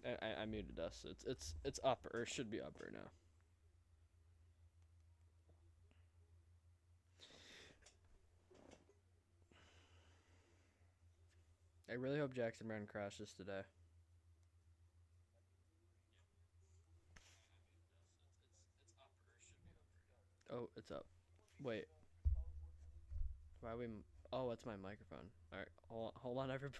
I muted us. It's up, or it should be up right now. I really hope Jackson Brown crashes today. Oh, it's up. Wait, why are we? Oh, it's my microphone. All right, hold on, everybody.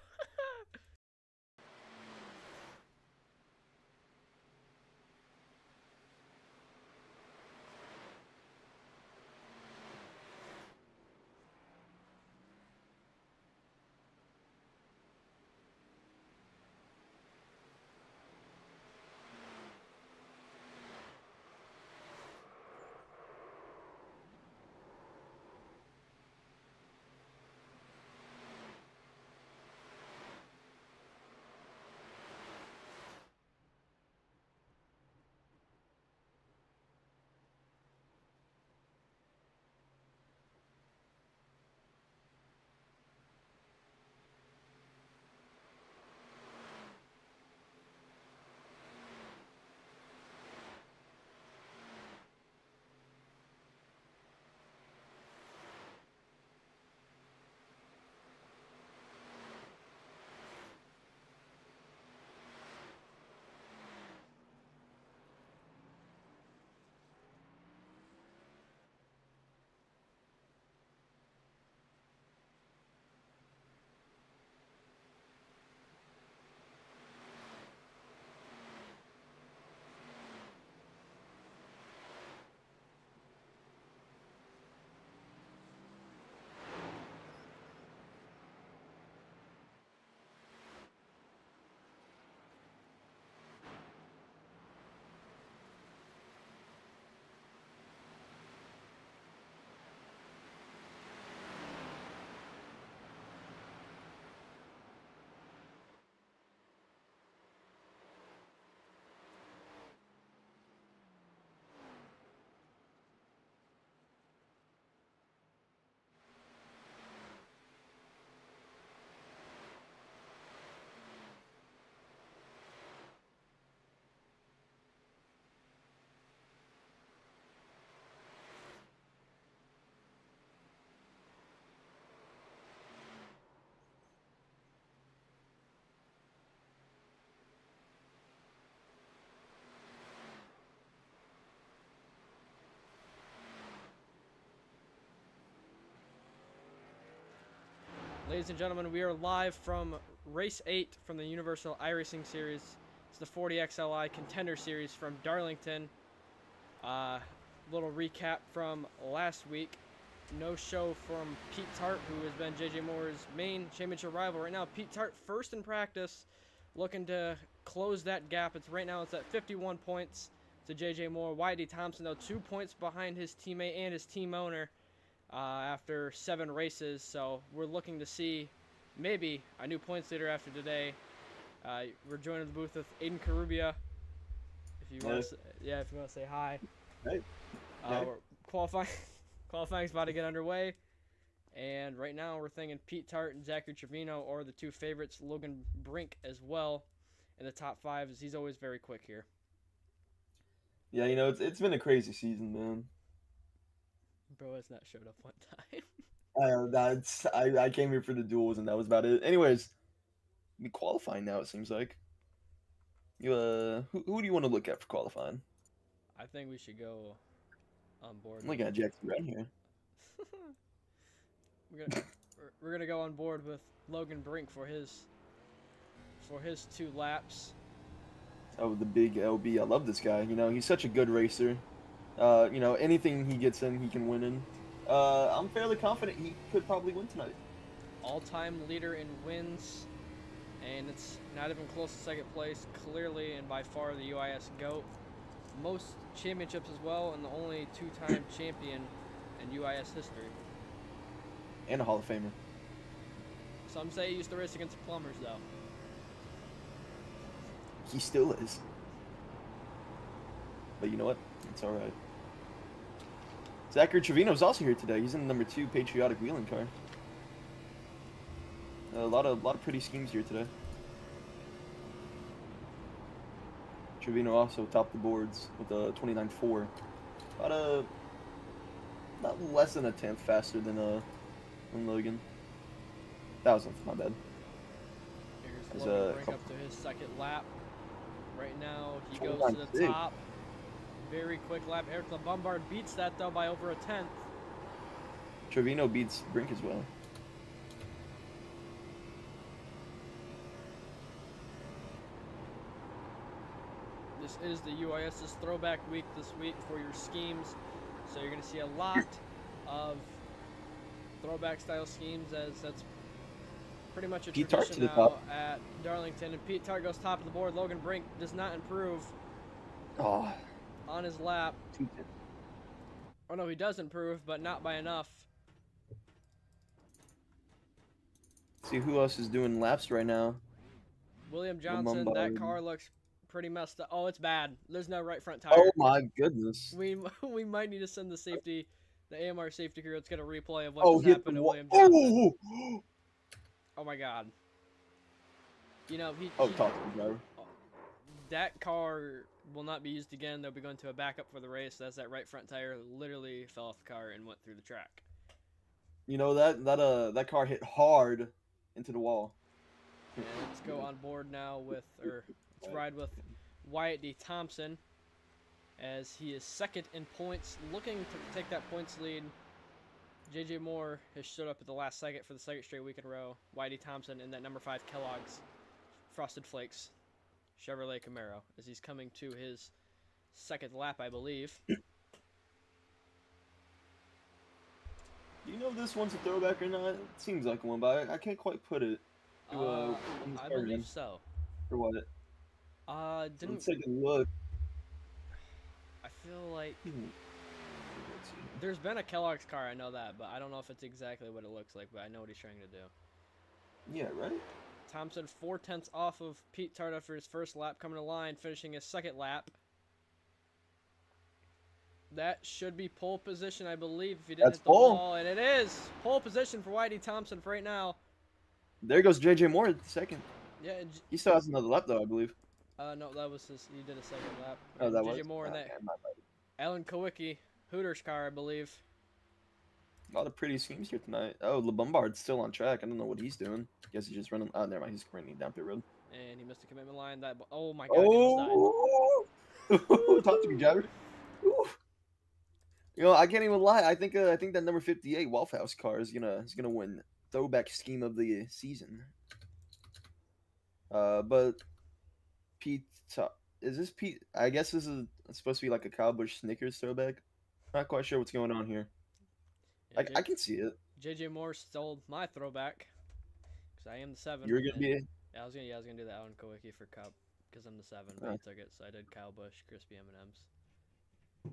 Ladies and gentlemen, we are live from Race 8 from the Universal iRacing Series. It's the 40XLI Contender Series from Darlington. Little recap from last week. No show from Pete Tart, who has been JJ Moore's main championship rival. Right now, Pete Tart first in practice, looking to close that gap. Right now it's at 51 points to JJ Moore. Whitey Thompson, though, 2 points behind his teammate and his team owner. After 7 races, so we're looking to see maybe a new points leader after today. We're joining the booth with Aiden Carubia. If you want to, if you want to say hi. Hey. We're qualifying's about to get underway, and right now we're thinking Pete Tart and Zachary Trevino are the two favorites. Logan Brink as well in the top 5, as he's always very quick here. Yeah, it's been a crazy season, man. Bro has not showed up one time. I came here for the duels, and that was about it. Anyways, we qualifying now. It seems like who do you want to look at for qualifying? I think we should go on board. I'm looking at Jackson Brown here. we're gonna go on board with Logan Brink for his 2 laps. Oh, the big LB. I love this guy. He's such a good racer. Anything he gets in, he can win in. I'm fairly confident he could probably win tonight. All-time leader in wins, and it's not even close to second place. Clearly and by far the UIS GOAT. Most championships as well, and the only 2-time champion in UIS history. And a Hall of Famer. Some say he used to race against plumbers, though. He still is. But you know what? It's all right. Zachary Trevino's also here today. He's in the number 2 Patriotic Wheeling car. A lot of pretty schemes here today. Trevino also topped the boards with a 29.4. About a not less than a tenth faster than Logan. Thousandth, my bad. Here's Logan Brink up to his second lap. Right now, he goes to the 29.6. top. Very quick lap. Eric LeBombard beats that, though, by over a tenth. Trevino beats Brink as well. This is the UIS's throwback week this week for your schemes. So you're going to see a lot of throwback style schemes, as that's pretty much a tradition now at Darlington. And Pete Tart goes top of the board. Logan Brink does not improve on his lap. Oh no, he does improve, but not by enough. See who else is doing laps right now. William Johnson, that car looks pretty messed up. Oh, it's bad. There's no right front tire. Oh my goodness. We might need to send the AMR safety crew. It's got a replay of what just happened to William Johnson. Oh my god. You know, talk to me, driver. That car will not be used again. They'll be going to a backup for the race. That's that right front tire literally fell off the car and went through the track. You know that car hit hard into the wall. And let's go on board now let's ride with Wyatt D. Thompson, as he is second in points, looking to take that points lead. JJ Moore has showed up at the last second for the second straight week in a row. Wyatt D. Thompson in that number 5 Kellogg's Frosted Flakes Chevrolet Camaro, as he's coming to his second lap, I believe. Do you know if this one's a throwback or not? It seems like one, but I can't quite put it. I believe so. For what? Let's take a look. I feel like there's been a Kellogg's car, I know that, but I don't know if it's exactly what it looks like, but I know what he's trying to do. Yeah, right? Thompson 4/10 off of Pete Tart after his first lap, coming to line, finishing his second lap. That should be pole position, I believe, if he didn't hit the wall, and it is pole position for Whitey Thompson for right now. There goes JJ Moore at the second. Yeah, he still has another lap though, I believe. No, that was he did a second lap. Oh, that JJ Moore in that. Alan Kowicki, Hooters car, I believe. A lot of pretty schemes here tonight. Oh, LeBombard's still on track. I don't know what he's doing. Guess he's just running. Oh, never mind. He's running down pit road. And he missed the commitment line. Oh my god, he almost died. Talk to me, driver. You know, I can't even lie. I think that number 58 Wolf House car is gonna win throwback scheme of the season. But Pete, is this Pete? I guess this is supposed to be like a Kyle Busch Snickers throwback. Not quite sure what's going on here. Yeah, I can see it. JJ Moore stole my throwback because I am the 7. You're gonna be. I was gonna do the Alan Kowicki for Cup because I'm the 7. But he took it, so I did Kyle Busch crispy M&Ms.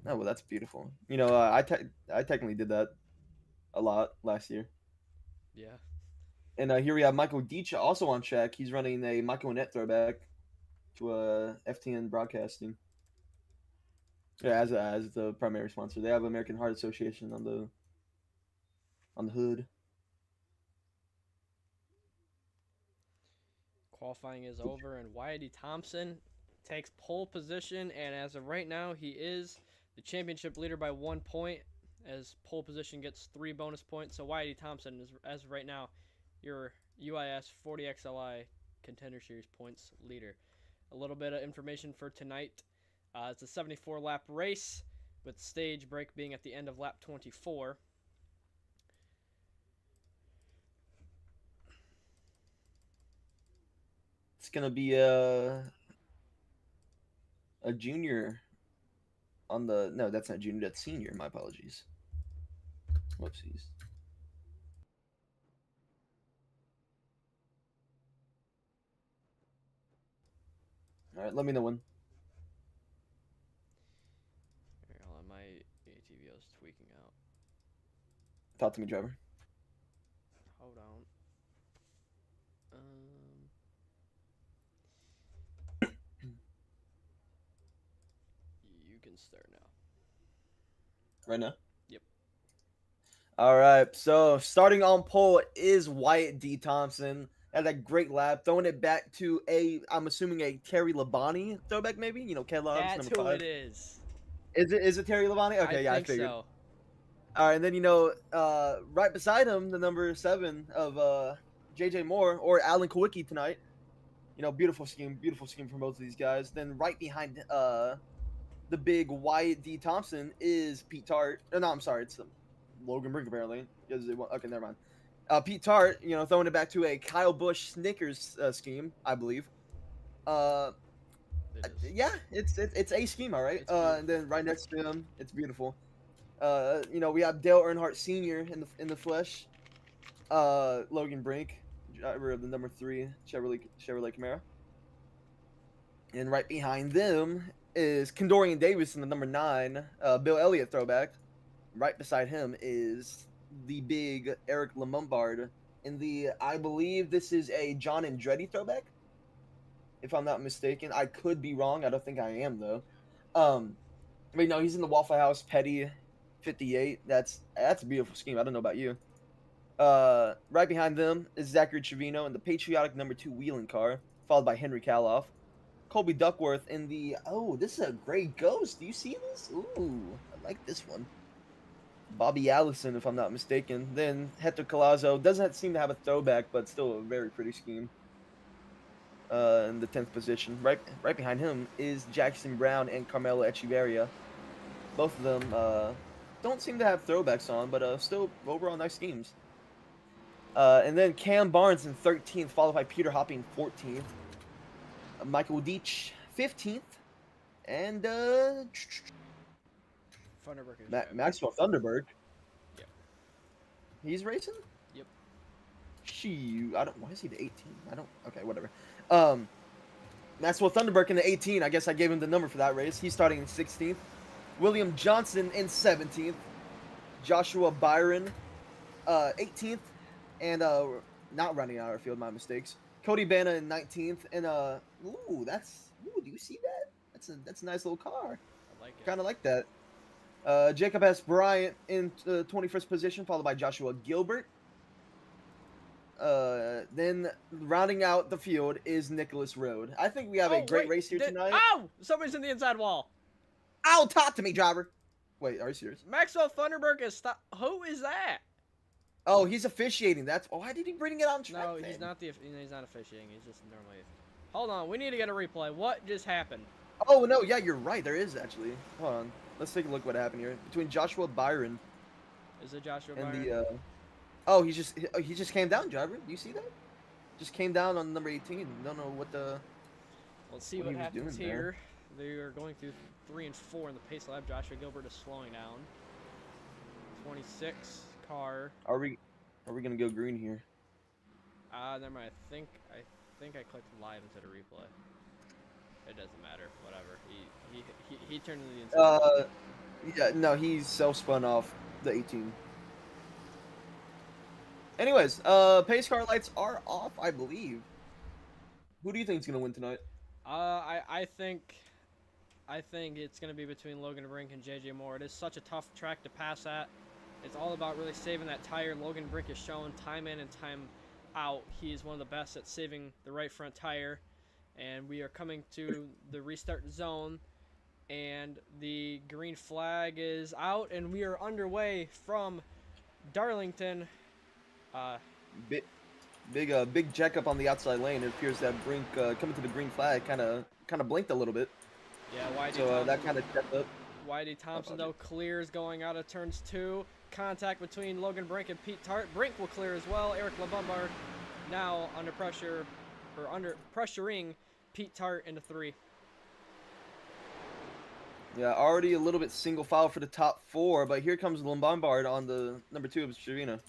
Oh well, that's beautiful. You know, I technically did that a lot last year. Yeah. And here we have Michael Deitch also on track. He's running a Michael Annette throwback to FTN Broadcasting. Yeah, as the primary sponsor. They have American Heart Association on the hood. Qualifying is over, and Whitey Thompson takes pole position, and as of right now, he is the championship leader by 1 point, as pole position gets 3 bonus points. So Whitey Thompson is, as of right now, your UIS 40XLI Contender Series points leader. A little bit of information for tonight. It's a 74-lap race, with stage break being at the end of lap 24. It's gonna be a junior on the no, that's not junior, that's senior. My apologies. Whoopsies. All right, let me know when. Hold on, my ATVO is tweaking out. Talk to me, driver. Hold on. You can start now. Right now? Yep. All right, so starting on pole is Wyatt D. Thompson Had that great lap, throwing it back to I'm assuming a Terry Labonte throwback, maybe. You know, Kellogg's That's number who 5. it is. Is it Terry Labonte? I Okay, yeah, I think figured. so. All right, and then right beside him, the number 7 of JJ Moore or Alan Kowicki tonight. You know, beautiful scheme from both of these guys. Then right behind the big Wyatt D. Thompson is Pete Tart. No, I'm sorry, it's Logan Brink apparently. Okay, never mind. Pete Tart, you know, throwing it back to a Kyle Busch Snickers scheme, I believe. It is. Yeah, it's a scheme, all right. It's beautiful. And then right next to him, it's beautiful. You know, we have Dale Earnhardt Sr. in the flesh. Logan Brink, driver of the number 3 Chevrolet Camaro. And right behind them is Kendorian Davis in the number 9, Bill Elliott throwback. Right beside him is the big Eric Lombard in the, I believe this is a John Andretti throwback, if I'm not mistaken. I could be wrong. I don't think I am though. But no, he's in the Waffle House Petty 58. That's a beautiful scheme. I don't know about you. Right behind them is Zachary Trevino in the patriotic number 2 wheeling car, followed by Henry Kaloff. Colby Duckworth in the, this is a great Ghost. Do you see this? Ooh, I like this one. Bobby Allison, if I'm not mistaken. Then Hector Collazo doesn't seem to have a throwback, but still a very pretty scheme. In the 10th position. Right behind him is Jackson Brown and Carmelo Echeverria. Both of them don't seem to have throwbacks on, but still overall nice schemes. And then Cam Barnes in 13th, followed by Peter Hoppe in 14th. Michael Deach 15th, and Thunderbird is Maxwell Thunderberg. Yep. He's racing. Yep. I don't. Why is he the 18? I don't. Okay, whatever. Maxwell Thunderberg in the 18. I guess I gave him the number for that race. He's starting in 16th. William Johnson in 17th. Joshua Byron, 18th, and not running out of field. My mistakes. Cody Banna in 19th, and do you see that? That's a nice little car. I like it. Kind of like that. Jacob S. Bryant in the 21st position, followed by Joshua Gilbert. Then rounding out the field is Nicholas Road. I think we have a great race here tonight. Oh! Somebody's in the inside wall. Ow, talk to me, driver. Wait, are you serious? Maxwell Thunderberg is Who is that? Oh, he's officiating. Why did he bring it on track? No, then? he's not officiating. He's just normally. Hold on, we need to get a replay. What just happened? Oh no, yeah, you're right. There is actually. Hold on. Let's take a look what happened here between Joshua Byron. Is it Joshua and Byron? He just came down, driver. Do you see that? Just came down on number 18. Don't know what the. Let's see what happens here. They are going through 3 and 4 in the pace lap. Joshua Gilbert is slowing down. 26 car. Are we gonna go green here? Never mind. I think I clicked live instead of replay. It doesn't matter. Whatever. He turned to the inside. Yeah, no, he's self-spun off the 18. Anyways, pace car lights are off, I believe. Who do you think is gonna win tonight? I think it's gonna be between Logan Brink and JJ Moore. It is such a tough track to pass at. It's all about really saving that tire. Logan Brink is shown time in and time out. He is one of the best at saving the right front tire. And we are coming to the restart zone. And the green flag is out. And we are underway from Darlington. Big jack up on the outside lane. It appears that Brink coming to the green flag kind of blinked a little bit. Yeah, YD so Thompson, that kind of stepped up. YD Thompson though clears going out of turns 2. Contact between Logan Brink and Pete Tart. Brink will clear as well. Eric LeBombard now under pressure, or under pressuring Pete Tart into 3. Yeah, already a little bit single file for the top 4, but here comes Lombard on the number 2 of Trevino.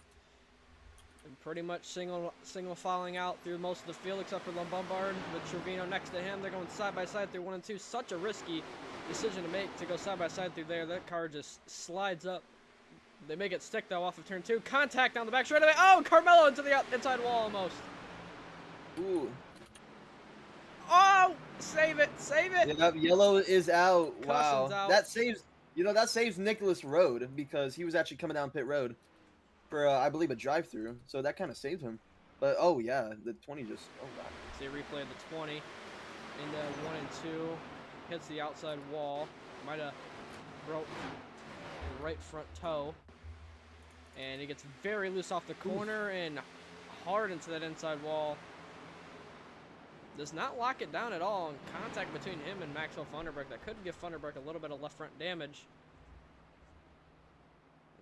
Pretty much single filing out through most of the field except for Lombard with Trevino next to him. They're going side by side through 1 and 2. Such a risky decision to make to go side by side through there. That car just slides up. They make it stick though off of turn 2. Contact on the back straightaway. Oh, Carmelo into the inside wall almost. Ooh. Oh, save it, save it. Yeah, yellow is out. Caution's Wow. out. That saves Nicholas Road because he was actually coming down pit road for I believe a drive-through. So that kind of saved him. But oh yeah, the 20 just wow. See a replay of the 20 into 1 and 2. Hits the outside wall. Might have broke the right front toe. And he gets very loose off the corner and hard into that inside wall. Does not lock it down at all. And contact between him and Maxwell Funderburk that could give Funderburk a little bit of left front damage.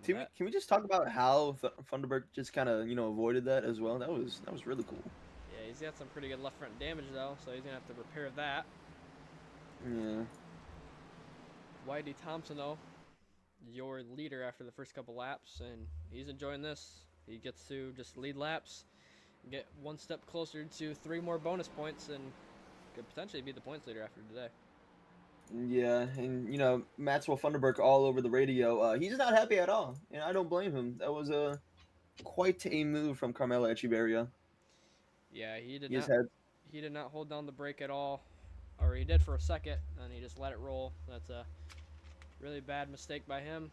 Can we just talk about how Funderburk just kind of avoided that as well? That was really cool. Yeah, he's got some pretty good left front damage though, so he's gonna have to repair that. Yeah. Whitey Thompson though, your leader after the first couple laps, and he's enjoying this. He gets to just lead laps, get one step closer to 3 more bonus points, and could potentially be the points leader after today. Yeah, and Maxwell Funderburk all over the radio. He's not happy at all, and I don't blame him. That was quite a move from Carmelo Echeverria. Yeah, he did not hold down the brake at all, or he did for a second, and he just let it roll. That's a really bad mistake by him.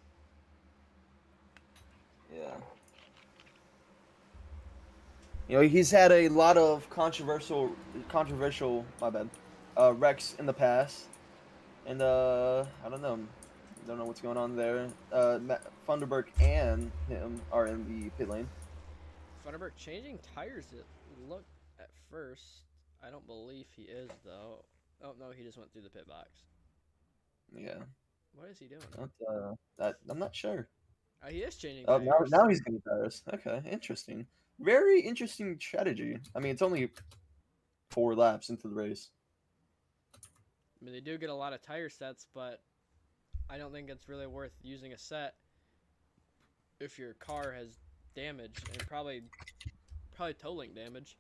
Yeah. He's had a lot of controversial, wrecks in the past, and I don't know what's going on there. Funderburk and him are in the pit lane. Funderburk changing tires. It looked at first. I don't believe he is though. Oh no, he just went through the pit box. Yeah. What is he doing? I'm not sure. He is changing Oh, tires. now he's getting tires. Okay, interesting. Very interesting strategy. I mean, it's only 4 laps into the race. I mean, they do get a lot of tire sets, but I don't think it's really worth using a set if your car has damage, and probably towing damage.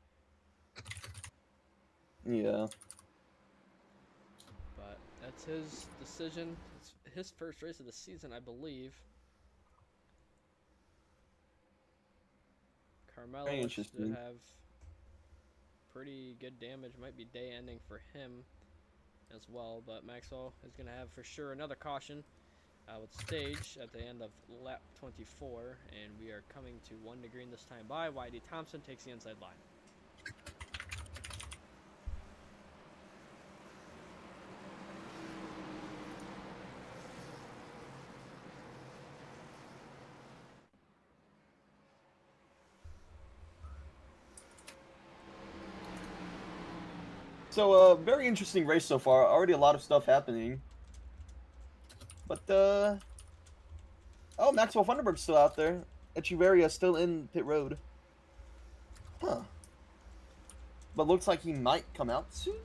Yeah. But that's his decision. It's his first race of the season, I believe. Carmelo looks to have pretty good damage. Might be day ending for him as well, but Maxwell is going to have for sure another caution with stage at the end of lap 24, and we are coming to 1 to green this time by. Whitey Thompson takes the inside line. So, very interesting race so far. Already a lot of stuff happening. But, oh, Maxwell Funderburk's still out there. Echeverria still in pit road. Huh. But looks like he might come out soon.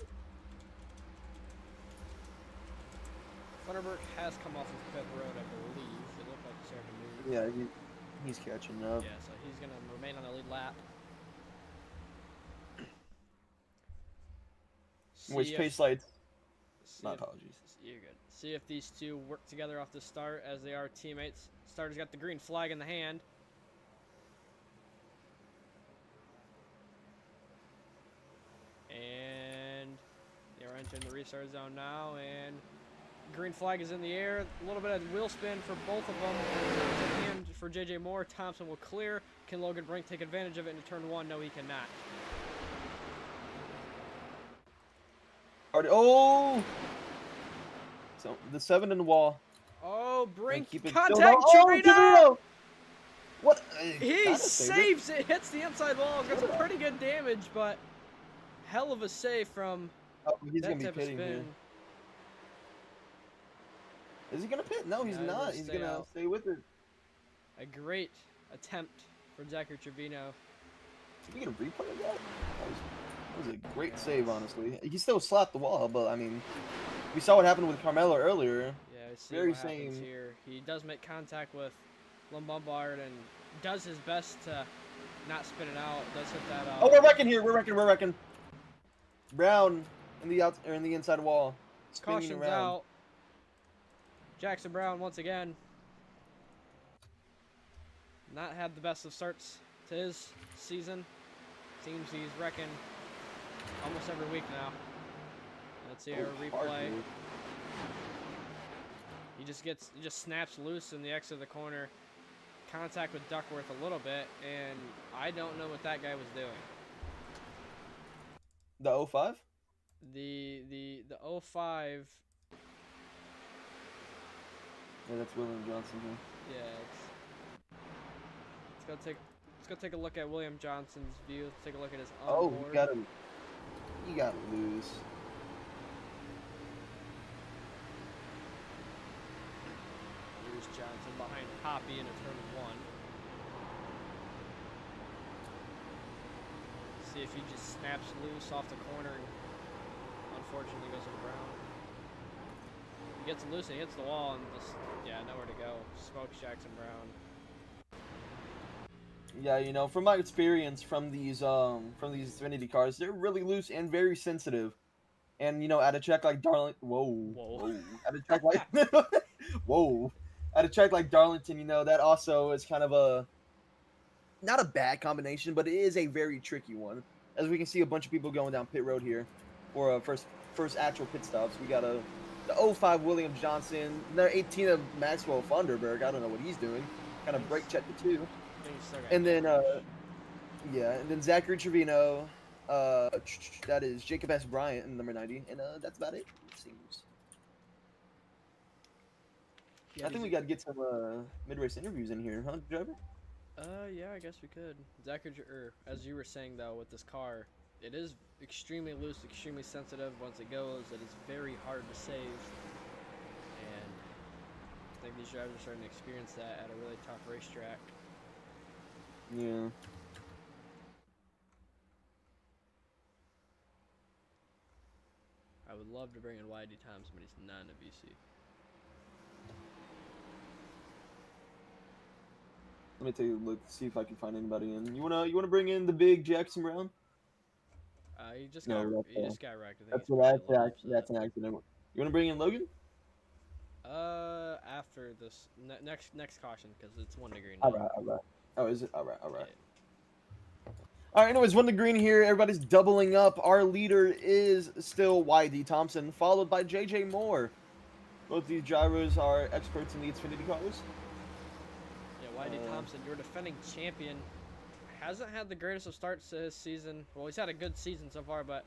Funderburk has come off of pit road, I believe. It looked like he's starting to move. Yeah, he's catching up. Yeah, so he's going to remain on the lead lap. Which pace lights? My apologies. You're good. See if these two work together off the start as they are teammates. Starter's got the green flag in the hand. And they're entering the restart zone now, and green flag is in the air. A little bit of wheel spin for both of them. And for JJ Moore, Thompson will clear. Can Logan Brink take advantage of it into turn 1? No, he cannot. Oh! So the 7 in the wall. Oh, Brink Keep it contact Chirino! Oh, what? He saves it. Hits the inside wall. Got some pretty good damage, but hell of a save from he's that gonna be type of pitting spin. here. Is he gonna pit? No, he's not. He's gonna stay with it. A great attempt for Zachary Trevino. Did we get a replay of that? That was a great save, honestly. He still slapped the wall, but I mean, we saw what happened with Carmelo earlier. Yeah, I see very what happens here. He does make contact with Lombard and does his best to not spin it out. Does hit that. Oh, we're wrecking here. We're wrecking. Brown in the inside wall. Caution's out. Jackson Brown once again. Not had the best of starts to his season. Seems he's wrecking almost every week now. Let's see our replay. He just snaps loose in the exit of the corner. Contact with Duckworth a little bit, and I don't know what that guy was doing. The 05? The 05. Yeah, that's William Johnson here. Yeah, let's go take a look at William Johnson's view. Let's take a look at his Oh, onboard. he gotta lose. Here's Johnson behind Hoppy into turn 1. See if he just snaps loose off the corner and unfortunately goes to the ground. He gets loose and hits the wall and just, yeah, nowhere to go. Smokes Jackson Brown. Yeah, you know, from my experience from these Xfinity cars, they're really loose and very sensitive. And you know, at a track like Darlington, at a track like at a track like Darlington, you know, that also is kind of not a bad combination, but it is a very tricky one. As we can see, a bunch of people going down pit road here for first actual pit stops. We got the 05 William Johnson, the 18 of Maxwell Funderburg. I don't know what he's doing. Kind of brake check the 2. And then and then Zachary Trevino, that is Jacob S. Bryant in number 90, and that's about it seems. Yeah, I think we got to get some mid-race interviews in here, huh, driver? Yeah, I guess we could. Zachary, as you were saying though, with this car, it is extremely loose, extremely sensitive. Once it goes, it is very hard to save, and I think these drivers are starting to experience that at a really tough racetrack. Yeah. I would love to bring in YD Thompson, but he's not in a VC. Let me take a look, see if I can find anybody in. You wanna bring in the big Jackson Brown? He just got wrecked. I think that's an accident. You wanna bring in Logan? After this next caution, because it's 1 degree now. All right. Oh, is it? All right. Yeah. All right, anyways, 1 degree in here. Everybody's doubling up. Our leader is still YD Thompson, followed by JJ Moore. Both these drivers are experts in the Xfinity cars. Yeah, YD Thompson, your defending champion, hasn't had the greatest of starts to his season. Well, he's had a good season so far, but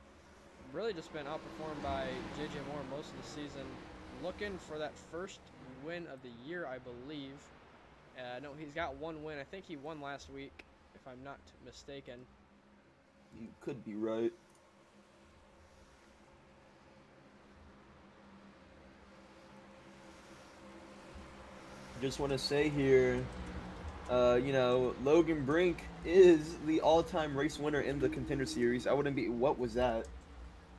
really just been outperformed by JJ Moore most of the season. Looking for that first win of the year, I believe. No, he's got 1 win. I think he won last week, if I'm not mistaken. You could be right. Just want to say here, you know, Logan Brink is the all-time race winner in the Contender Series. I wouldn't be. What was that?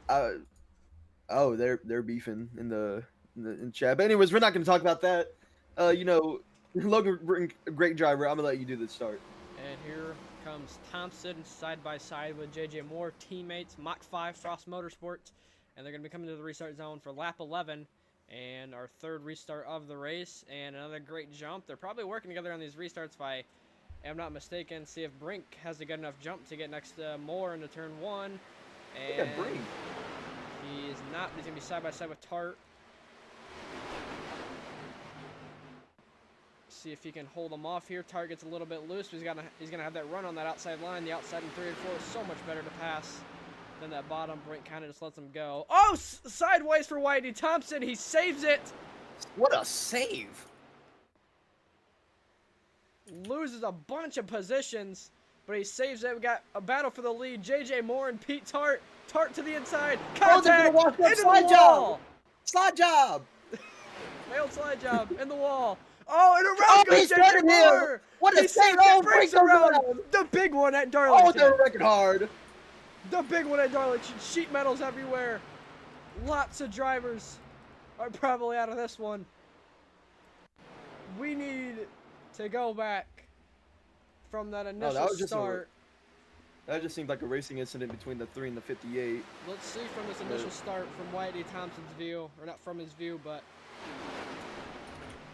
Oh, they're beefing in chat. But anyways, we're not going to talk about that. You know, Logan Brink, a great driver. I'm gonna let you do the start. And here comes Thompson side by side with JJ Moore, teammates, Mach 5 Frost Motorsports, and they're gonna be coming to the restart zone for lap 11. And our 3rd restart of the race, and another great jump. They're probably working together on these restarts, if I am not mistaken. See if Brink has a good enough jump to get next to Moore into turn 1. And look at Brink. He is not. He's gonna be side by side with Tart. See if he can hold him off here. Tart gets a little bit loose, but he's gonna have that run on that outside line. The outside in 3 and 4 is so much better to pass than that bottom. Brink kind of just lets him go. Oh, sideways for YD Thompson. He saves it. What a save! Loses a bunch of positions, but he saves it. We got a battle for the lead. JJ Moore and Pete Tart. Tart to the inside. Contact into the wall. Slide job. Failed slide job in the wall. Oh, and around goes JJ Moore. What a save! Oh, breaks around. The big one at Darlington. Oh, they're wrecking hard. The big one at Darlington. Sheet metals everywhere. Lots of drivers are probably out of this one. We need to go back from that initial start. That just seemed like a racing incident between the 3 and the 58. Let's see from this initial start from YD Thompson's view, or not from his view, but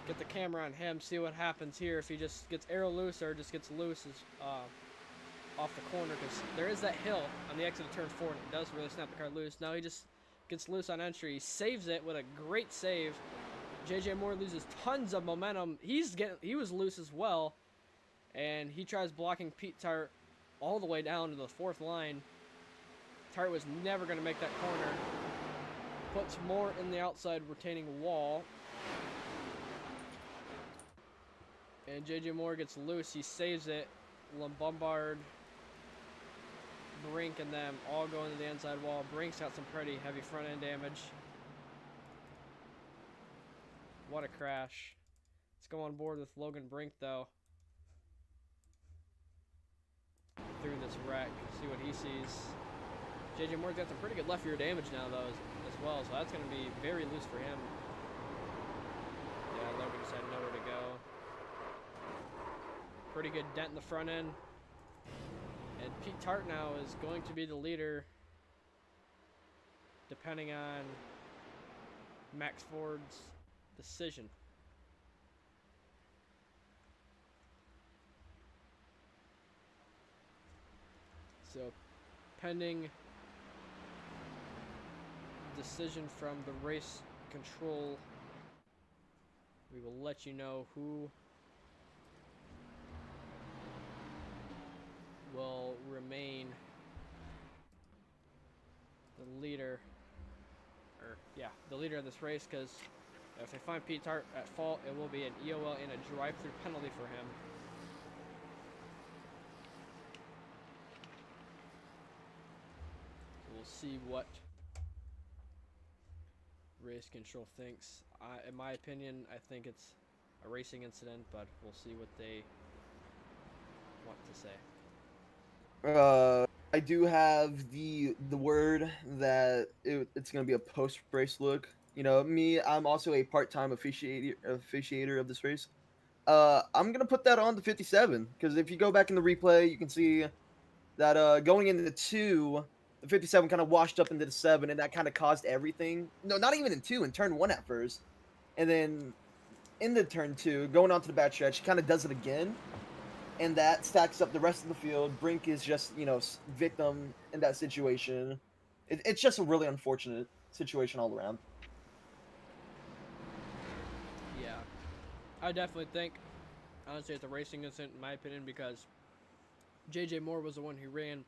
get the camera on him, see what happens here. If he just gets aero loose or just gets loose off the corner, because there is that hill on the exit of turn 4, and it does really snap the car loose. Now he just gets loose on entry. He saves it with a great save. JJ Moore loses tons of momentum. He was loose as well, and he tries blocking Pete Tart all the way down to the 4th line. Tart was never going to make that corner. Puts more in the outside retaining wall. And JJ Moore gets loose. He saves it. Bombard, Brink, and them all go into the inside wall. Brink's got some pretty heavy front end damage. What a crash. Let's go on board with Logan Brink, though. Through this wreck, see what he sees. JJ Moore's got some pretty good left rear damage now, though, as well, so that's going to be very loose for him. Yeah, Logan just had nowhere to go. Pretty good dent in the front end. And Pete Tart now is going to be the leader, depending on Max Ford's decision. So, pending decision from the race control, we will let you know who will remain the leader, the leader of this race, because if they find Pete Tart at fault, it will be an EOL and a drive-through penalty for him. So we'll see what race control thinks. In my opinion, I think it's a racing incident, but we'll see what they want to say. I do have the word that it's gonna be a post race look. You know, me, I'm also a part-time officiator of this race. I'm gonna put that on the 57 because if you go back in the replay, you can see that going into the 2, the 57 kind of washed up into the 7, and that kind of caused everything. No, not even in 2, in turn 1 at first, and then in the turn 2, going on to the backstretch, he kind of does it again. And that stacks up the rest of the field. Brink is just, you know, victim in that situation. It's just a really unfortunate situation all around. Yeah. I definitely think, honestly, it's a racing incident, in my opinion, because JJ Moore was the one who ran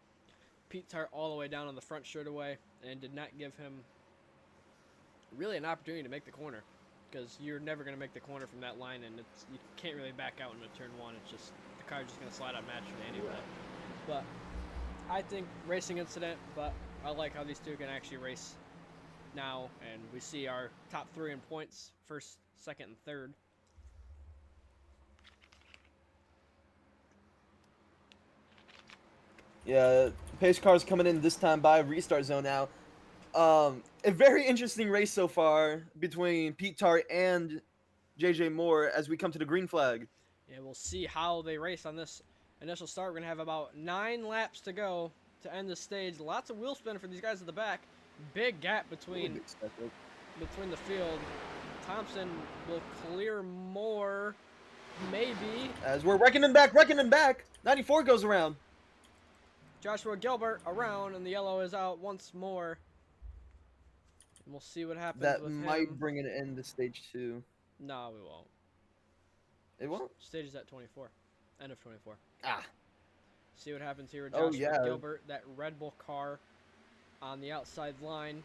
Pete Tart all the way down on the front straightaway and did not give him really an opportunity to make the corner, because you're never going to make the corner from that line, and you can't really back out into turn 1. It's just, the car's just going to slide out naturally anyway. But I think racing incident, but I like how these two can actually race now, and we see our top 3 in points, first, second, and third. Yeah, pace cars coming in this time by restart zone now. A very interesting race so far between Pete Tart and JJ Moore as we come to the green flag. Yeah, we'll see how they race on this initial start. We're going to have about 9 laps to go to end the stage. Lots of wheel spin for these guys at the back. Big gap between the field. Thompson will clear more, maybe. As we're wrecking him back. 94 goes around. Joshua Gilbert around, and the yellow is out once more. And we'll see what happens That with might him. bring an end to stage 2. No, we won't. It won't? Stage is at 24. End of 24. Ah. See what happens here with Joshua Oh, yeah. Gilbert, that Red Bull car on the outside line.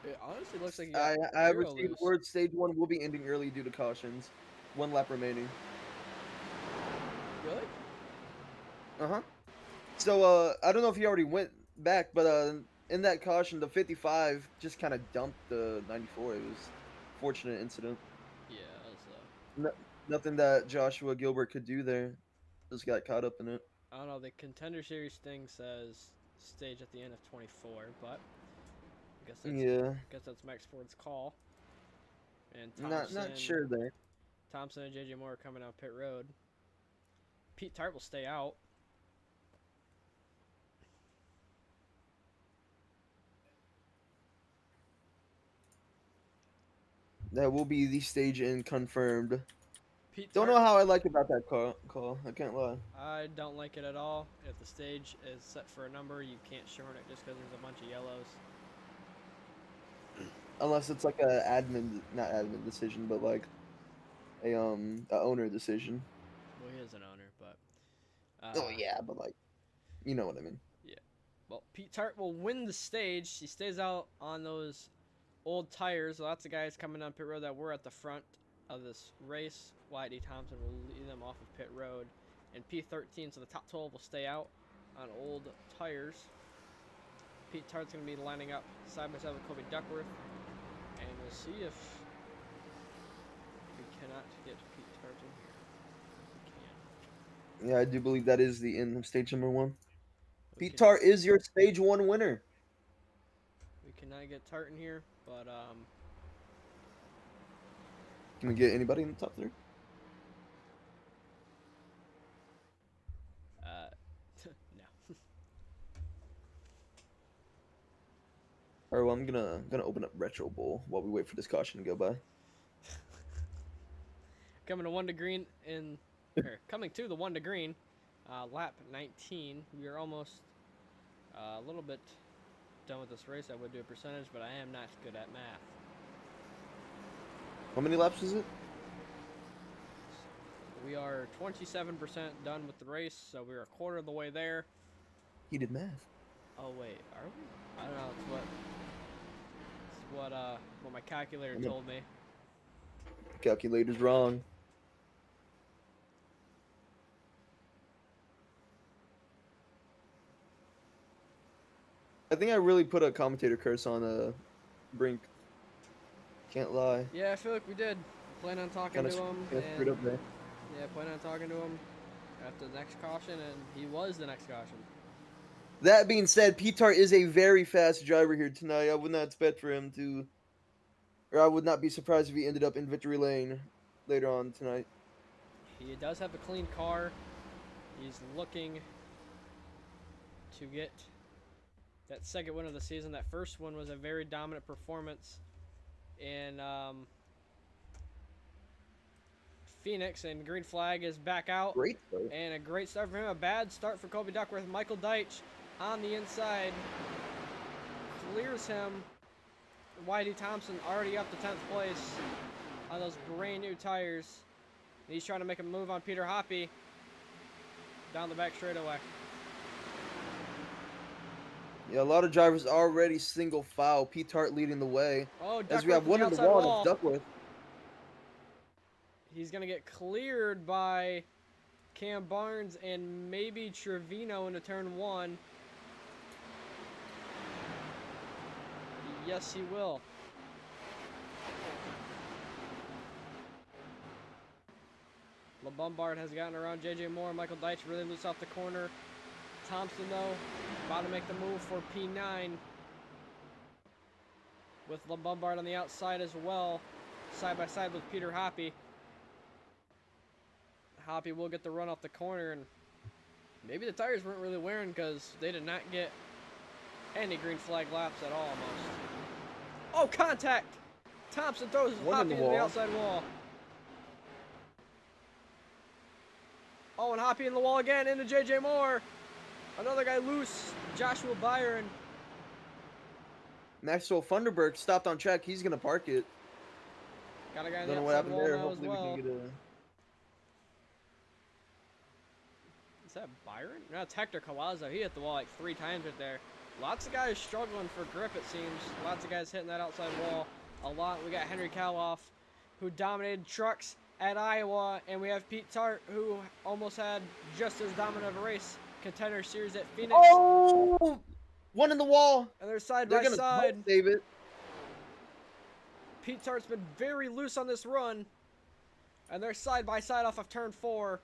It honestly looks like I received word stage 1 will be ending early due to cautions. 1 lap remaining. Really? Uh-huh. So, I don't know if he already went back, but in that caution, the 55 just kind of dumped the 94. It was a fortunate incident. Yeah, that was, Nothing that Joshua Gilbert could do there. Just got caught up in it. I don't know. The Contender Series thing says stage at the end of 24, but I guess that's Max Ford's call. And Thompson, not sure there. Thompson and JJ Moore are coming out pit road. Pete Tart will stay out. That will be the stage in confirmed. Pete Don't Tart, know how I like about that call. I can't lie. I don't like it at all. If the stage is set for a number, you can't shorten it just because there's a bunch of yellows. Unless it's like a not admin decision, but like a owner decision. Well, he is an owner, but Oh yeah, but like, you know what I mean. Yeah. Well, Pete Tart will win the stage. He stays out on those old tires. Lots of guys coming on pit road that were at the front of this race. Whitey Thompson will lead them off of pit road. And P13, so the top 12 will stay out on old tires. Pete Tart's going to be lining up side by side with Kobe Duckworth. And we'll see if we cannot get Pete Tart in here. We can. Yeah, I do believe that is the end of stage number 1. We Pete can, Tart is your stage 1 winner. we cannot get Tart in here, but Can we get anybody in the top 3? no. All right, well, I'm gonna open up Retro Bowl while we wait for this caution to go by. Coming to coming to the 1 to green, lap 19. We are almost a little bit done with this race. I would do a percentage, but I am not good at math. How many laps is it? We are 27% done with the race, so we're a quarter of the way there. He did math. Oh wait, are we? I don't know. It's what my calculator told me. Calculator's wrong. I think I really put a commentator curse on Brink. Can't lie. Yeah, I feel like we did. Plan on talking to him. Screwed up there. Yeah, plan on talking to him after the next caution, and he was the next caution. That being said, Pete Tart is a very fast driver here tonight. I would not expect for him to, or I would not be surprised if he ended up in victory lane later on tonight. He does have a clean car. He's looking to get that second win of the season. That first one was a very dominant performance in Phoenix, and green flag is back out. Great start. And a great start for him. A bad start for Kobe Duckworth. Michael Deitch on the inside clears him. Whitey Thompson already up to 10th place on those brand new tires. And he's trying to make a move on Peter Hoppy down the back straightaway. Yeah, a lot of drivers already single file. Pete Tart leading the way. Oh, Duckworth as we have one in the wall. Duckworth. He's going to get cleared by Cam Barnes and maybe Trevino into turn 1. Yes, he will. LeBombard has gotten around JJ Moore. Michael Deitch really loose off the corner. Thompson, though, about to make the move for P9. With LeBombard on the outside as well. Side by side with Peter Hoppy. Hoppy will get the run off the corner, and maybe the tires weren't really wearing because they did not get any green flag laps at all almost. Oh, contact! Thompson throws Hoppy into the outside wall. Oh, and Hoppy in the wall again into JJ Moore. Another guy loose, Joshua Byron. Maxwell Funderburg stopped on track. He's going to park it. Got a guy in the the outside outside wall there. now Hopefully as well. we can get Is that Byron? No, it's Hector Colazo. He hit the wall like 3 times right there. Lots of guys struggling for grip, it seems. Lots of guys hitting that outside wall a lot. We got Henry Kaloff, who dominated trucks at Iowa, and we have Pete Tart, who almost had just as dominant of a race. Contender Series at Phoenix. Oh! One in the wall. And they're side They're by gonna side. Save it. Pete Tart's been very loose on this run. And they're side by side off of turn 4.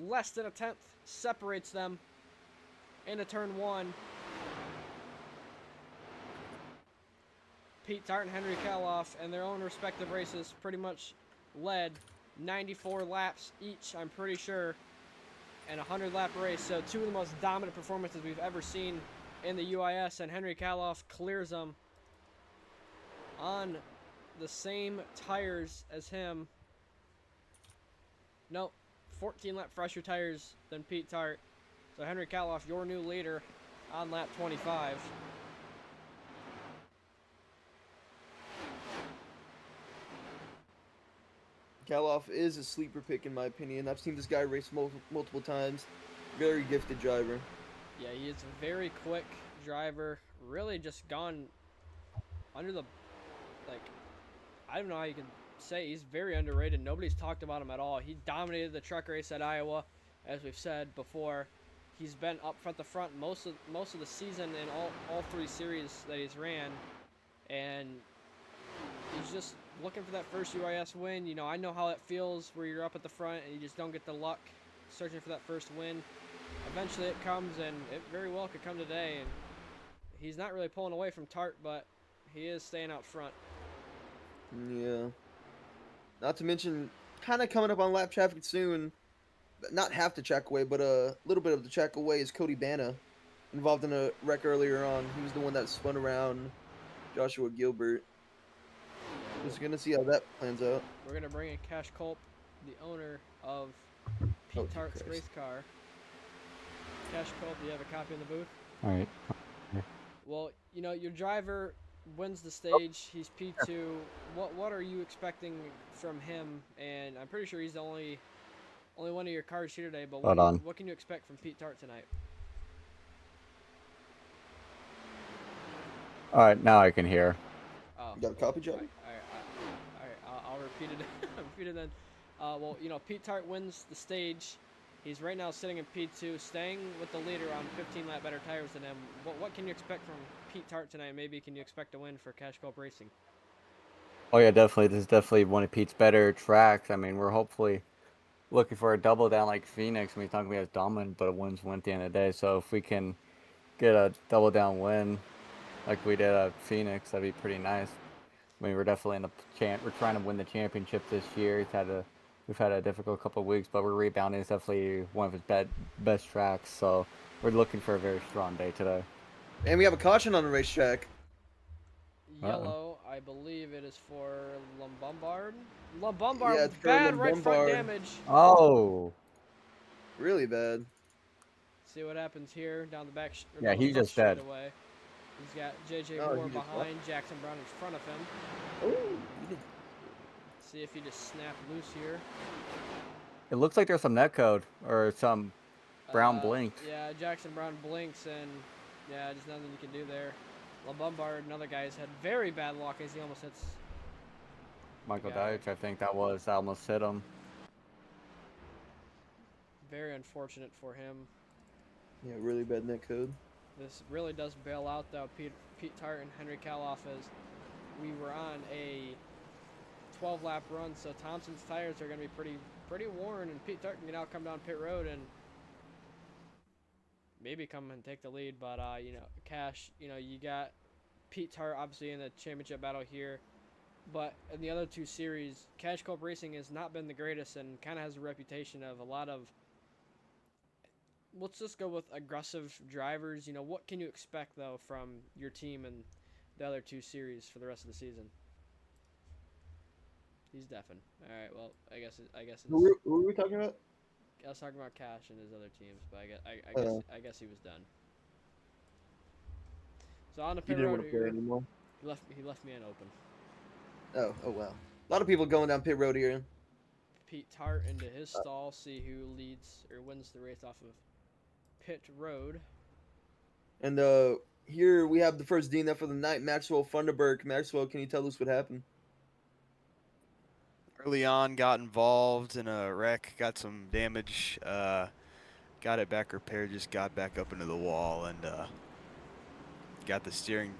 Less than a tenth separates them into turn 1. Pete Tart and Henry Kaloff and their own respective races pretty much led 94 laps each, I'm pretty sure, and a 100-lap race. So 2 of the most dominant performances we've ever seen in the UIS, and Henry Kaloff clears them on the same tires as him. Nope, 14-lap fresher tires than Pete Tart. So Henry Kaloff, your new leader on lap 25. Kaloff is a sleeper pick in my opinion. I've seen this guy race multiple times. Very gifted driver. Yeah, he is a very quick driver. Really just gone under the, like, I don't know how you can say he's very underrated. Nobody's talked about him at all. He dominated the truck race at Iowa, as we've said before. He's been up front the front most of the season in all three series that he's ran, and he's just looking for that first UIS win. You know, I know how it feels where you're up at the front and you just don't get the luck searching for that first win. Eventually it comes, and it very well could come today. And he's not really pulling away from Tart, but he is staying out front. Yeah. Not to mention, kind of coming up on lap traffic soon. Not half the track away, but a little bit of the track away is Cody Banna, involved in a wreck earlier on. He was the one that spun around Joshua Gilbert. Just gonna see how that plans out. We're gonna bring in Cash Culp, the owner of Pete Tart's race car. Cash Culp, do you have a copy in the booth? All right. Well, you know, your driver wins the stage. He's P2. What are you expecting from him? And I'm pretty sure he's the only one of your cars here today. But what can you expect from Pete Tart tonight? All right, now I can hear. Oh. You got a copy, Joe? All right. I'll repeat it. Repeat it then. Well, you know, Pete Tart wins the stage. He's right now sitting in P2, staying with the leader on 15 lap better tires than him. What can you expect from Pete Tart tonight? Maybe can you expect a win for Cash Culp Racing? Oh yeah, definitely. This is definitely one of Pete's better tracks. I mean, we're hopefully looking for a double down like Phoenix. I mean, it's not gonna be as dominant, but a win's win at the end of the day. So if we can get a double down win like we did at Phoenix, that'd be pretty nice. I mean, we're definitely in the we're trying to win the championship this year. We've had a difficult couple of weeks, but we're rebounding. It's definitely one of his best tracks. So we're looking for a very strong day today. And we have a caution on the racetrack. Yellow, I believe it is for Lombard. Lombard yeah, with bad right front damage. Oh. Really bad. See what happens here down the back. Yeah, he's just dead. Away. He's got JJ Moore behind, Jackson Brown in front of him. Oh. See if he just snapped loose here. It looks like there's some netcode or some Brown blinks. Yeah, Jackson Brown blinks, and yeah, just nothing you can do there. Lombard, another guy, has had very bad luck as he almost hits Michael Deitch, I think that almost hit him. Very unfortunate for him. Yeah, really bad netcode. This really does bail out, though, Pete Tart and Henry Kaloff, as we were on a 12-lap run, so Thompson's tires are going to be pretty worn, and Pete Tart can now come down pit road and maybe come and take the lead. But you know, Cash, you know, you got Pete Tart obviously in the championship battle here, but in the other two series, Cash Culp Racing has not been the greatest and kind of has a reputation of a lot of, let's just go with aggressive drivers. You know, what can you expect though from your team and the other two series for the rest of the season? He's deafened. All right. Well, I guess it's. Who were we talking about? I was talking about Cash and his other teams, but I guess he was done. So on the pit road here, he left me an open. Oh wow. A lot of people going down pit road here. Pete Tart into his stall. See who leads or wins the race off of pit road. And here we have the first DNF for the night, Maxwell Funderburg. Maxwell, can you tell us what happened? Early on, got involved in a wreck, got some damage, got it back repaired, just got back up into the wall, and got the steering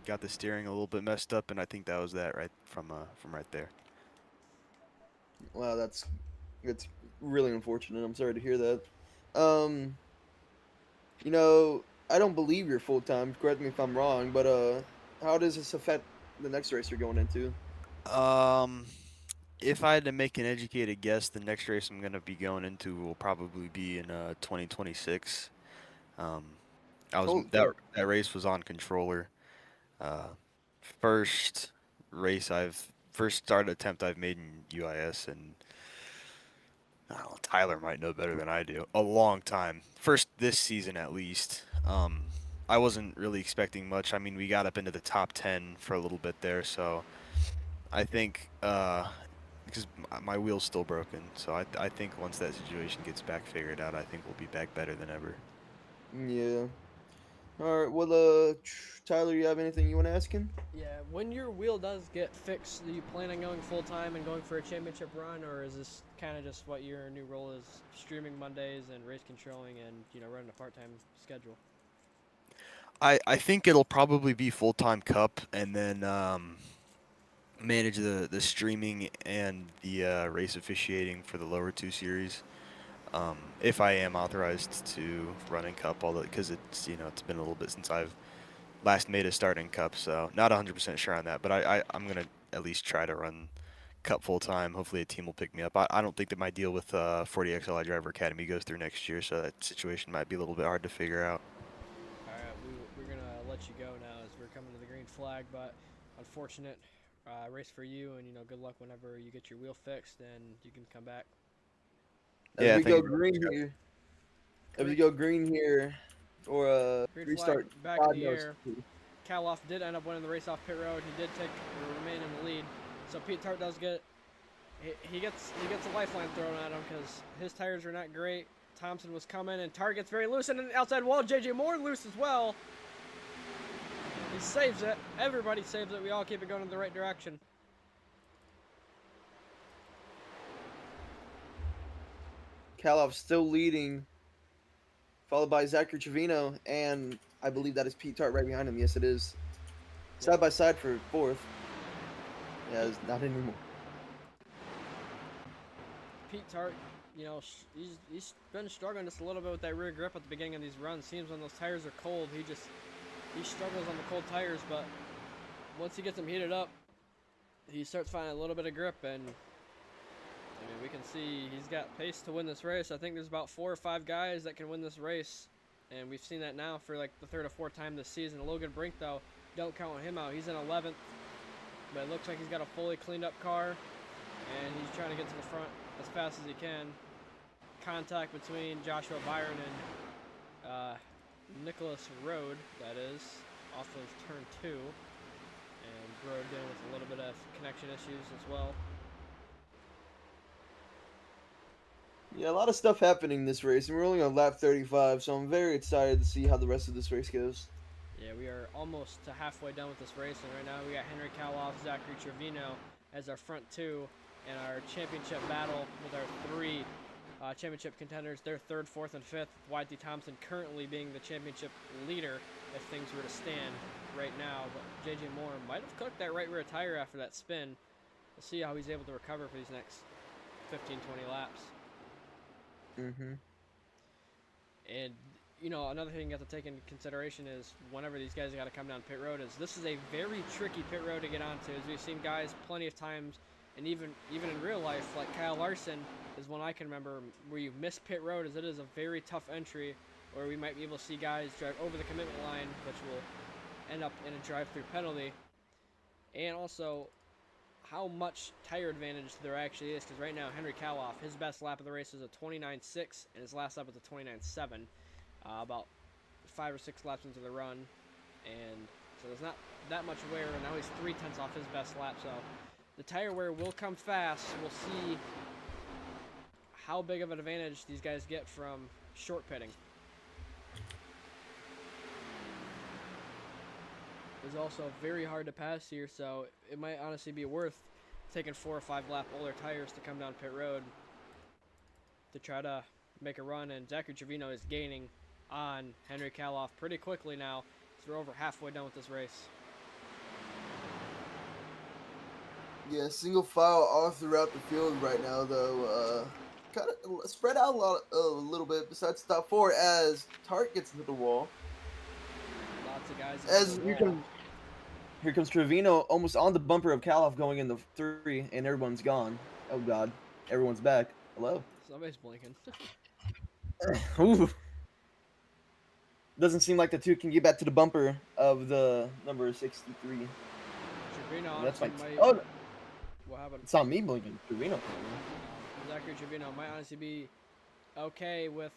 a little bit messed up, and I think that was that right from right there. Wow, that's really unfortunate. I'm sorry to hear that. You know, I don't believe you're full time. Correct me if I'm wrong, but how does this affect the next race you're going into? If I had to make an educated guess, the next race I'm going to be going into will probably be in 2026. That race was on controller. First start attempt I've made in UIS, and I don't know, Tyler might know better than I do. A long time. First this season at least. I wasn't really expecting much. I mean, we got up into the top 10 for a little bit there, so I think because my wheel's still broken. So I think once that situation gets back figured out, I think we'll be back better than ever. Yeah. All right. Well, Tyler, you have anything you want to ask him? Yeah, when your wheel does get fixed, do you plan on going full time and going for a championship run, or is this kind of just what your new role is, streaming Mondays and race controlling and running a part-time schedule? I think it'll probably be full-time Cup, and then manage the streaming and the race officiating for the lower 2 series. If I am authorized to run in Cup, although because it's it's been a little bit since I've last made a start in Cup, so not 100% sure on that. But I'm gonna at least try to run Cup full time. Hopefully a team will pick me up. I don't think that my deal with 40XLI Driver Academy goes through next year, so that situation might be a little bit hard to figure out. All right, we're gonna let you go now as we're coming to the green flag, but unfortunate race for you, and good luck whenever you get your wheel fixed and you can come back. As Yeah, we thank go you very green much. here. As we go green here, or Green restart. flag back God in the knows. air. Kaloff did end up winning the race off pit road. He did remain in the lead. So Pete Tart does get he gets a lifeline thrown at him because his tires are not great. Thompson was coming and Tart gets very loose, and then the outside wall. JJ Moore loose as well. He saves it. Everybody saves it. We all keep it going in the right direction. Kaloff still leading, followed by Zachary Trevino, and I believe that is Pete Tart right behind him. Yes, it is. Side by side for fourth. Yeah, it's not anymore. Pete Tart, he's been struggling just a little bit with that rear grip at the beginning of these runs. Seems when those tires are cold, he struggles on the cold tires, but once he gets them heated up, he starts finding a little bit of grip, and we can see he's got pace to win this race. I think there's about 4 or 5 guys that can win this race, and we've seen that now for like the 3rd or 4th time this season. Logan Brink, though, don't count him out. He's in 11th, but it looks like he's got a fully cleaned up car, and he's trying to get to the front as fast as he can. Contact between Joshua Byron and Nicholas Road, that is, off of turn 2, and Road dealing with a little bit of connection issues as well. Yeah, a lot of stuff happening this race, and we're only on lap 35, so I'm very excited to see how the rest of this race goes. Yeah, we are almost to halfway done with this race, and right now we got Henry Kaloff, Zachary Trevino as our front 2, and our championship battle with our 3 championship contenders. They're 3rd, 4th, and 5th. YT Thompson currently being the championship leader if things were to stand right now, but JJ Moore might have cooked that right rear tire after that spin. We'll see how he's able to recover for these next 15, 20 laps. Mm-hmm. And another thing you have to take into consideration is whenever these guys got to come down pit road, is this is a very tricky pit road to get onto. As we've seen guys plenty of times, and even in real life, like Kyle Larson is one I can remember where you miss pit road, as it is a very tough entry, where we might be able to see guys drive over the commitment line, which will end up in a drive-through penalty. And also how much tire advantage there actually is, because right now Henry Kaloff, his best lap of the race is a 29.6, and his last lap was a 29.7, about 5 or 6 laps into the run, and so there's not that much wear, and now he's 0.3 off his best lap, so the tire wear will come fast. We'll see how big of an advantage these guys get from short pitting. Is also very hard to pass here, so it might honestly be worth taking 4 or 5 lap older tires to come down pit road to try to make a run. And Zachary Trevino is gaining on Henry Kaloff pretty quickly now, so we're over halfway done with this race. Yeah, single file all throughout the field right now, though. Kind of spread out a little bit besides top 4 as Tart gets into the wall. Lots of guys. As here comes Trevino almost on the bumper of Kaloff going into 3, and everyone's gone. Oh God, everyone's back. Hello. Somebody's blinking. Ooh. Doesn't seem like the 2 can get back to the bumper of the number 63. Trevino, That's fine. might, Oh, what happened? it's not me blinking. Trevino. Zachary Trevino might honestly be okay with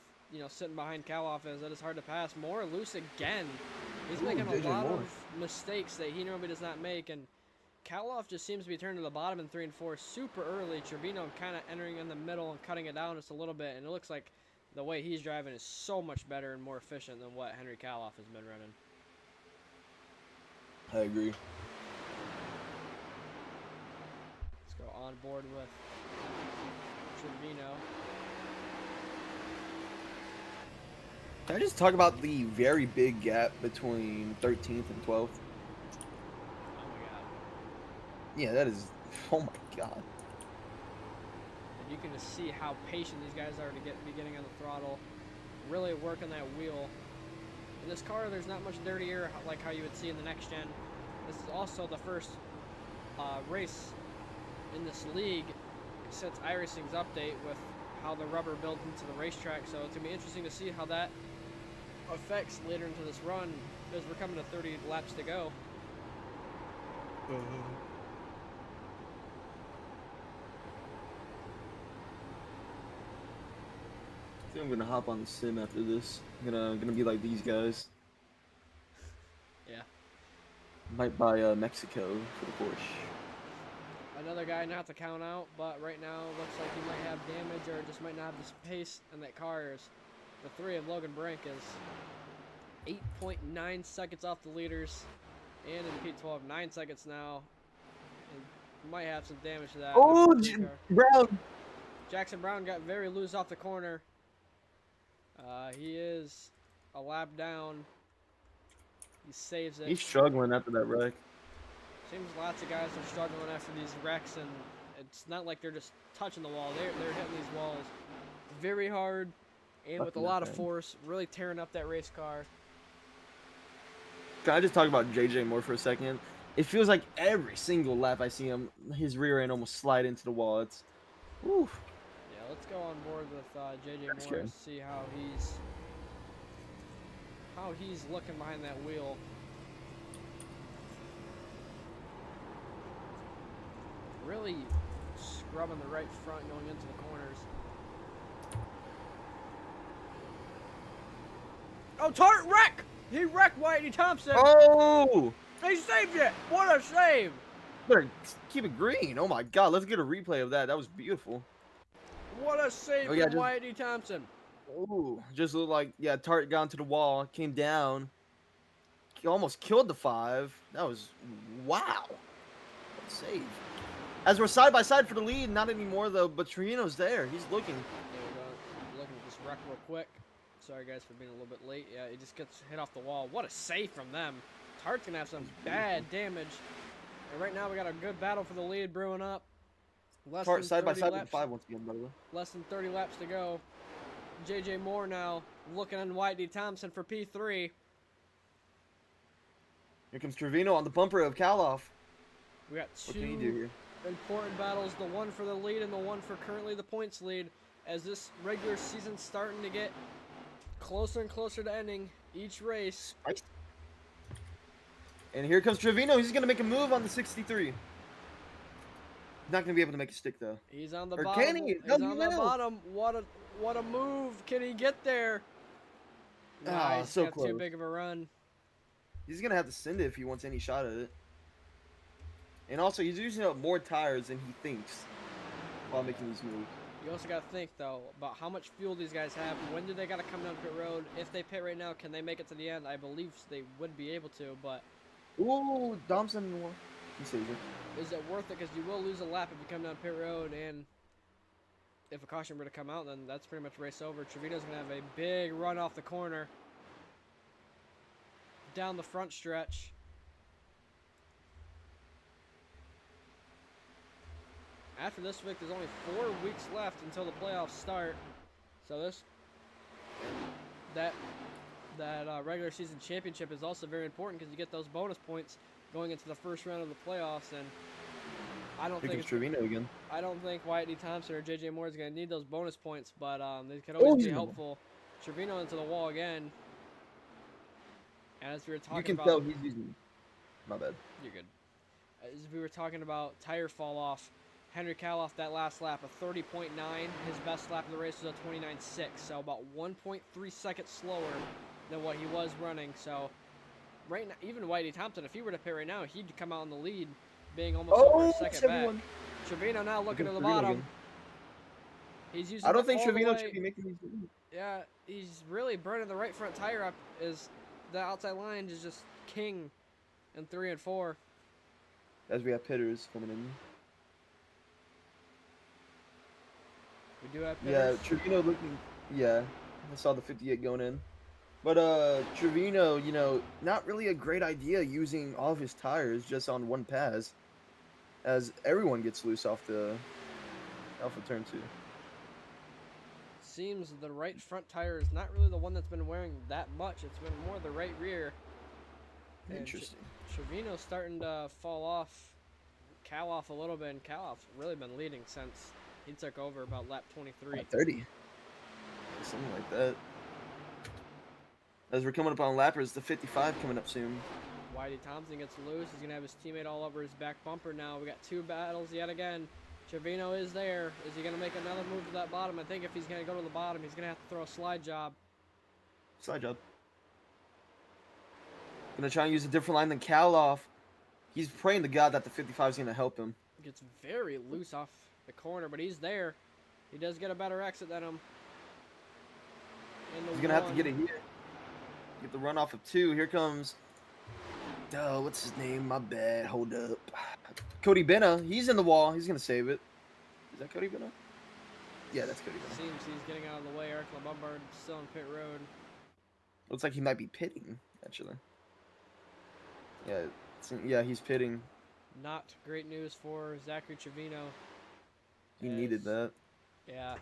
sitting behind Kaloff, as it is hard to pass. Moore loose again. He's making a lot of mistakes that he normally does not make, and Kaloff just seems to be turning to the bottom in 3 and 4 super early. Trevino kind of entering in the middle and cutting it down just a little bit, and it looks like the way he's driving is so much better and more efficient than what Henry Kaloff has been running. I agree. Let's go on board with Trevino. Can I just talk about the very big gap between 13th and 12th? Oh my god. Yeah, that is. Oh my god. And you can just see how patient these guys are to be getting on the throttle, really working that wheel. In this car, there's not much dirty air like how you would see in the next gen. This is also the first race in this league since iRacing's update with how the rubber builds into the racetrack. So it's gonna be interesting to see how that affects later into this run, because we're coming to 30 laps to go. I think I'm gonna hop on the sim after this. I'm gonna be like these guys. Yeah. Might buy Mexico for the Porsche. Another guy not to count out, but right now looks like he might have damage or just might not have the pace, and that car is the 3 of Logan Brank is 8.9 seconds off the leaders, and in P12 9 seconds now, and might have some damage to that. Oh, Brown! Jackson Brown got very loose off the corner. He is a lap down. He saves it. He's struggling after that wreck. Seems lots of guys are struggling after these wrecks, and it's not like they're just touching the wall. They're hitting these walls very hard and with a lot of force, really tearing up that race car. Can I just talk about JJ more for a second? It feels like every single lap I see him, his rear end almost slide into the wall. It's, whew. Yeah, let's go on board with JJ That's Moore good. and see how he's looking behind that wheel. Really scrubbing the right front going into the corners. Oh, Tart wreck! He wrecked Whitey Thompson. Oh! He saved it! What a save! Better keep it green. Oh my god, let's get a replay of that. That was beautiful. What a save Oh, yeah, from just- Whitey Thompson. Ooh, just looked like, yeah, Tart got into the wall, came down, almost killed the 5. That was, wow. What a save. As we're side by side for the lead, not anymore though, but Trevino's there. He's looking. There we go. Looking at this wreck real quick. Sorry guys for being a little bit late. Yeah, he just gets hit off the wall. What a save from them. Tart's gonna have some bad damage. And right now we got a good battle for the lead brewing up. Tart side by side with the 5 once again, by the way. Less than 30 laps to go. JJ Moore now looking on Whitey Thompson for P3. Here comes Trevino on the bumper of Kaloff. We got What can he do two here? important battles, the one for the lead and the one for currently the points lead, as this regular season's starting to get closer and closer to ending each race. And here comes Trevino. He's going to make a move on the 63. He's not going to be able to make a stick, though. He's on the Or bottom. can he? He's No, on he the will. bottom. What a move. Can he get there? Ah, Nice. so Got too close. big of a run. He's going to have to send it if he wants any shot at it. And also, he's using up more tires than he thinks while making these moves. You also got to think, though, about how much fuel these guys have. When do they got to come down pit road? If they pit right now, can they make it to the end? I believe they would be able to, but Ooh, Thompson. He saves it. is it worth it? Because you will lose a lap if you come down pit road, and if a caution were to come out, then that's pretty much race over. Trevino's going to have a big run off the corner down the front stretch. After this week, there's only 4 weeks left until the playoffs start. So that regular season championship is also very important because you get those bonus points going into the first round of the playoffs. And I don't Here think comes Trevino again. I don't think Whitey Thompson or JJ Moore is going to need those bonus points, but they could always be he's- helpful. Trevino into the wall again. And as we were talking You can about, tell he's using. My bad. you're good. As we were talking about tire fall off, Henry Kaloff that last lap, a 30.9. His best lap of the race was a 29.6, so about 1.3 seconds slower than what he was running. So right now, even Whitey Thompson, if he were to pit right now, he'd come out in the lead being almost over Oh, a second back. 71. Trevino now looking to the Trevino bottom. again. He's using I don't it think all the Trevino way. should be making these moves. Yeah, he's really burning the right front tire up. Is the outside line is just king in 3 and 4. As we have pitters coming in. We do have Yeah, pitters. Trevino looking. Yeah, I saw the 58 going in. But Trevino, you know, not really a great idea using all of his tires just on one pass, as everyone gets loose off the turn 2. Seems the right front tire is not really the one that's been wearing that much. It's been more the right rear. And Interesting. Trevino's starting to fall off, Cal off a little bit, and Cal off's really been leading since he took over about lap 23. 30. Something like that. As we're coming up on lappers, the 55 coming up soon. Whitey Thompson gets loose. He's going to have his teammate all over his back bumper now. We got 2 battles yet again. Trevino is there. Is he going to make another move to that bottom? I think if he's going to go to the bottom, he's going to have to throw a slide job. Slide job. Gonna try and use a different line than Kaloff. He's praying to God that the 55 is gonna help him. Gets very loose off the corner, but he's there. He does get a better exit than him. He's gonna have to get it here. Get the run off of 2. Here comes. Duh, what's his name? My bad. Hold up. Cody Benna. He's in the wall. He's gonna save it. Is that Cody Benna? Yeah, that's Cody Benna. Seems he's getting out of the way. Eric LeBombard still on pit road. Looks like he might be pitting, actually. Yeah, he's pitting. Not great news for Zachary Trevino. He needed that. Yeah.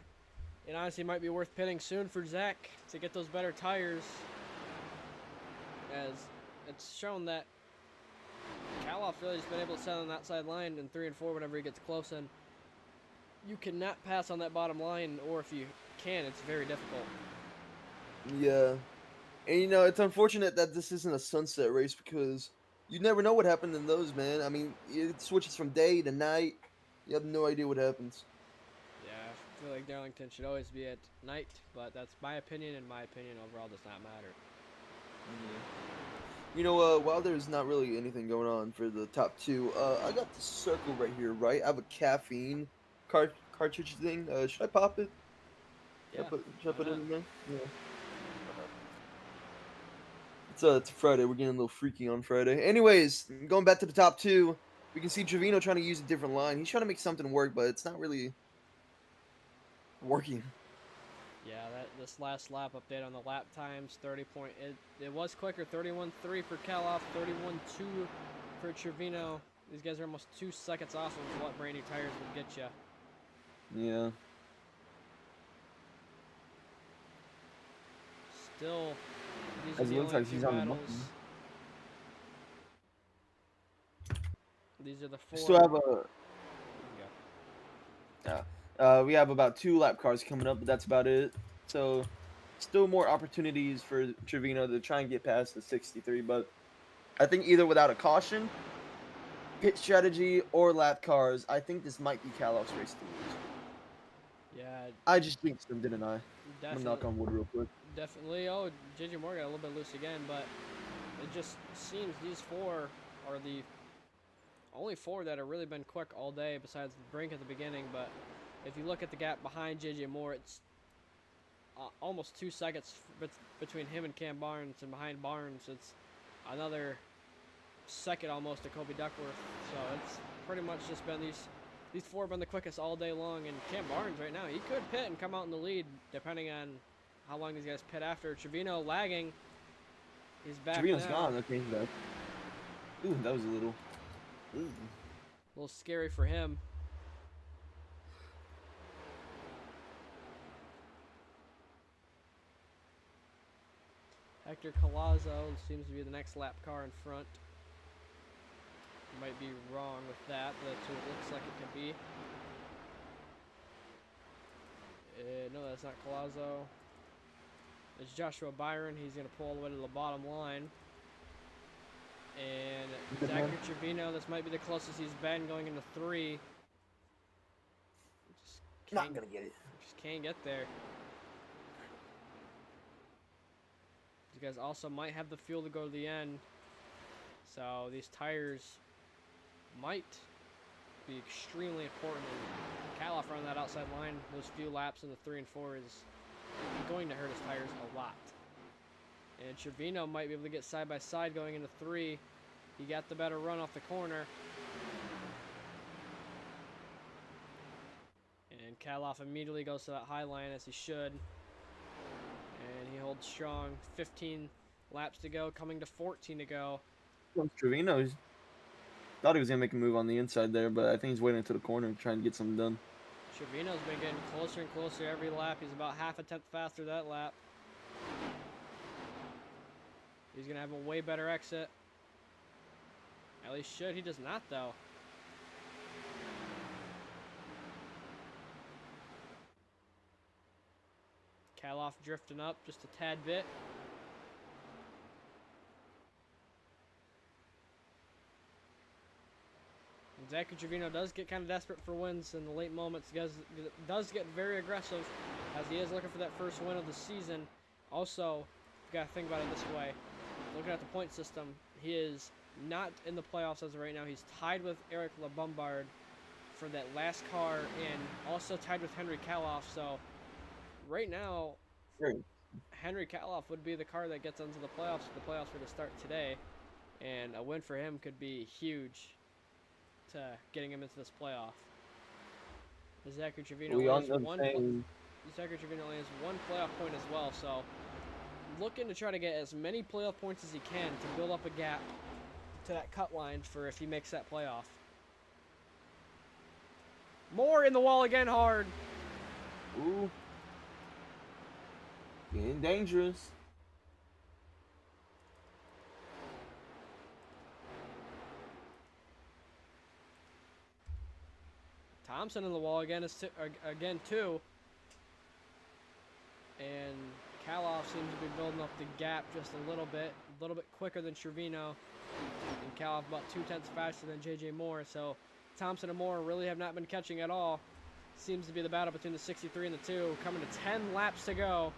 It honestly might be worth pitting soon for Zach to get those better tires. As it's shown that Kaloff really has been able to set on that outside line in 3 and 4 whenever he gets close in. You cannot pass on that bottom line, or if you can, it's very difficult. Yeah. And you know, it's unfortunate that this isn't a sunset race because you never know what happened in those, man. I mean, it switches from day to night. You have no idea what happens. Yeah, I feel like Darlington should always be at night, but that's my opinion, and my opinion overall does not matter. You know, while there's not really anything going on for the top 2, I got the circle right here, right? I have a caffeine cartridge thing. Should I pop it? Yeah. Should I put it in there? Yeah. It's Friday. We're getting a little freaky on Friday. Anyways, going back to the top 2, we can see Trevino trying to use a different line. He's trying to make something work, but it's not really working. Yeah, this last lap update on the lap times, it was quicker, 31.3 for Kaloff, 31.2 for Trevino. These guys are almost 2 seconds off of what brand new tires would get you. Yeah. Still, these As are it the looks only like 2 he's on the battles. button. These are the 4. Still have There we have about 2 lap cars coming up, but that's about it. So, still more opportunities for Trevino to try and get past the 63, but I think either without a caution, pit strategy, or lap cars, I think this might be Kaloff's race to lose. Yeah, I just jinxed him, didn't I? I'm definitely. gonna knock on wood real quick. Definitely. Oh, JJ Moore got a little bit loose again, but it just seems these 4 are the only 4 that have really been quick all day besides the brink at the beginning. But if you look at the gap behind JJ Moore, it's almost 2 seconds between him and Cam Barnes, and behind Barnes, it's another second almost to Kobe Duckworth. So it's pretty much just been these 4 have been the quickest all day long. And Cam Barnes right now, he could pit and come out in the lead depending on how long these guys pit after. Trevino lagging. He's back Trevino's now. gone. Okay, he's back. Ooh, that was a little. Ooh. A little scary for him. Hector Collazo seems to be the next lap car in front. Might be wrong with that, but that's who it looks like it could be. No, that's not Collazo. It's Joshua Byron. He's going to pull all the way to the bottom line. And Zachary Trevino, this might be the closest he's been going into 3. Not gonna get it. Just can't get there. These guys also might have the fuel to go to the end. So these tires might be extremely important. And Kaloff running that outside line, those few laps in the 3 and 4 is going to hurt his tires a lot. And Trevino might be able to get side by side going into 3. He got the better run off the corner. And Kaloff immediately goes to that high line as he should. And he holds strong. 15 laps to go, coming to 14 to go. Trevino thought he was going to make a move on the inside there, but I think he's waiting until the corner to try and get something done. Trevino's been getting closer and closer every lap. He's about half a tenth faster that lap. He's going to have a way better exit. At least should. He does not, though. Kaloff drifting up just a tad bit. And Zachary Trevino does get kind of desperate for wins in the late moments. He does get very aggressive as he is looking for that first win of the season. Also, you got to think about it this way. Looking at the point system, he is not in the playoffs as of right now. He's tied with Eric LeBombard for that last car and also tied with Henry Kaloff. So right now, Henry Kaloff would be the car that gets into the playoffs if the playoffs were to start today. And a win for him could be huge to getting him into this playoff. Zachary Trevino only has one playoff point as well, so looking to try to get as many playoff points as he can to build up a gap to that cut line for if he makes that playoff. More in the wall again, hard. Ooh. Getting dangerous. Thompson in the wall again again too. And Kaloff seems to be building up the gap just a little bit quicker than Trevino. And Kaloff about 2/10 faster than JJ Moore. So Thompson and Moore really have not been catching at all. Seems to be the battle between the 63 and the 2. Coming to 10 laps to go.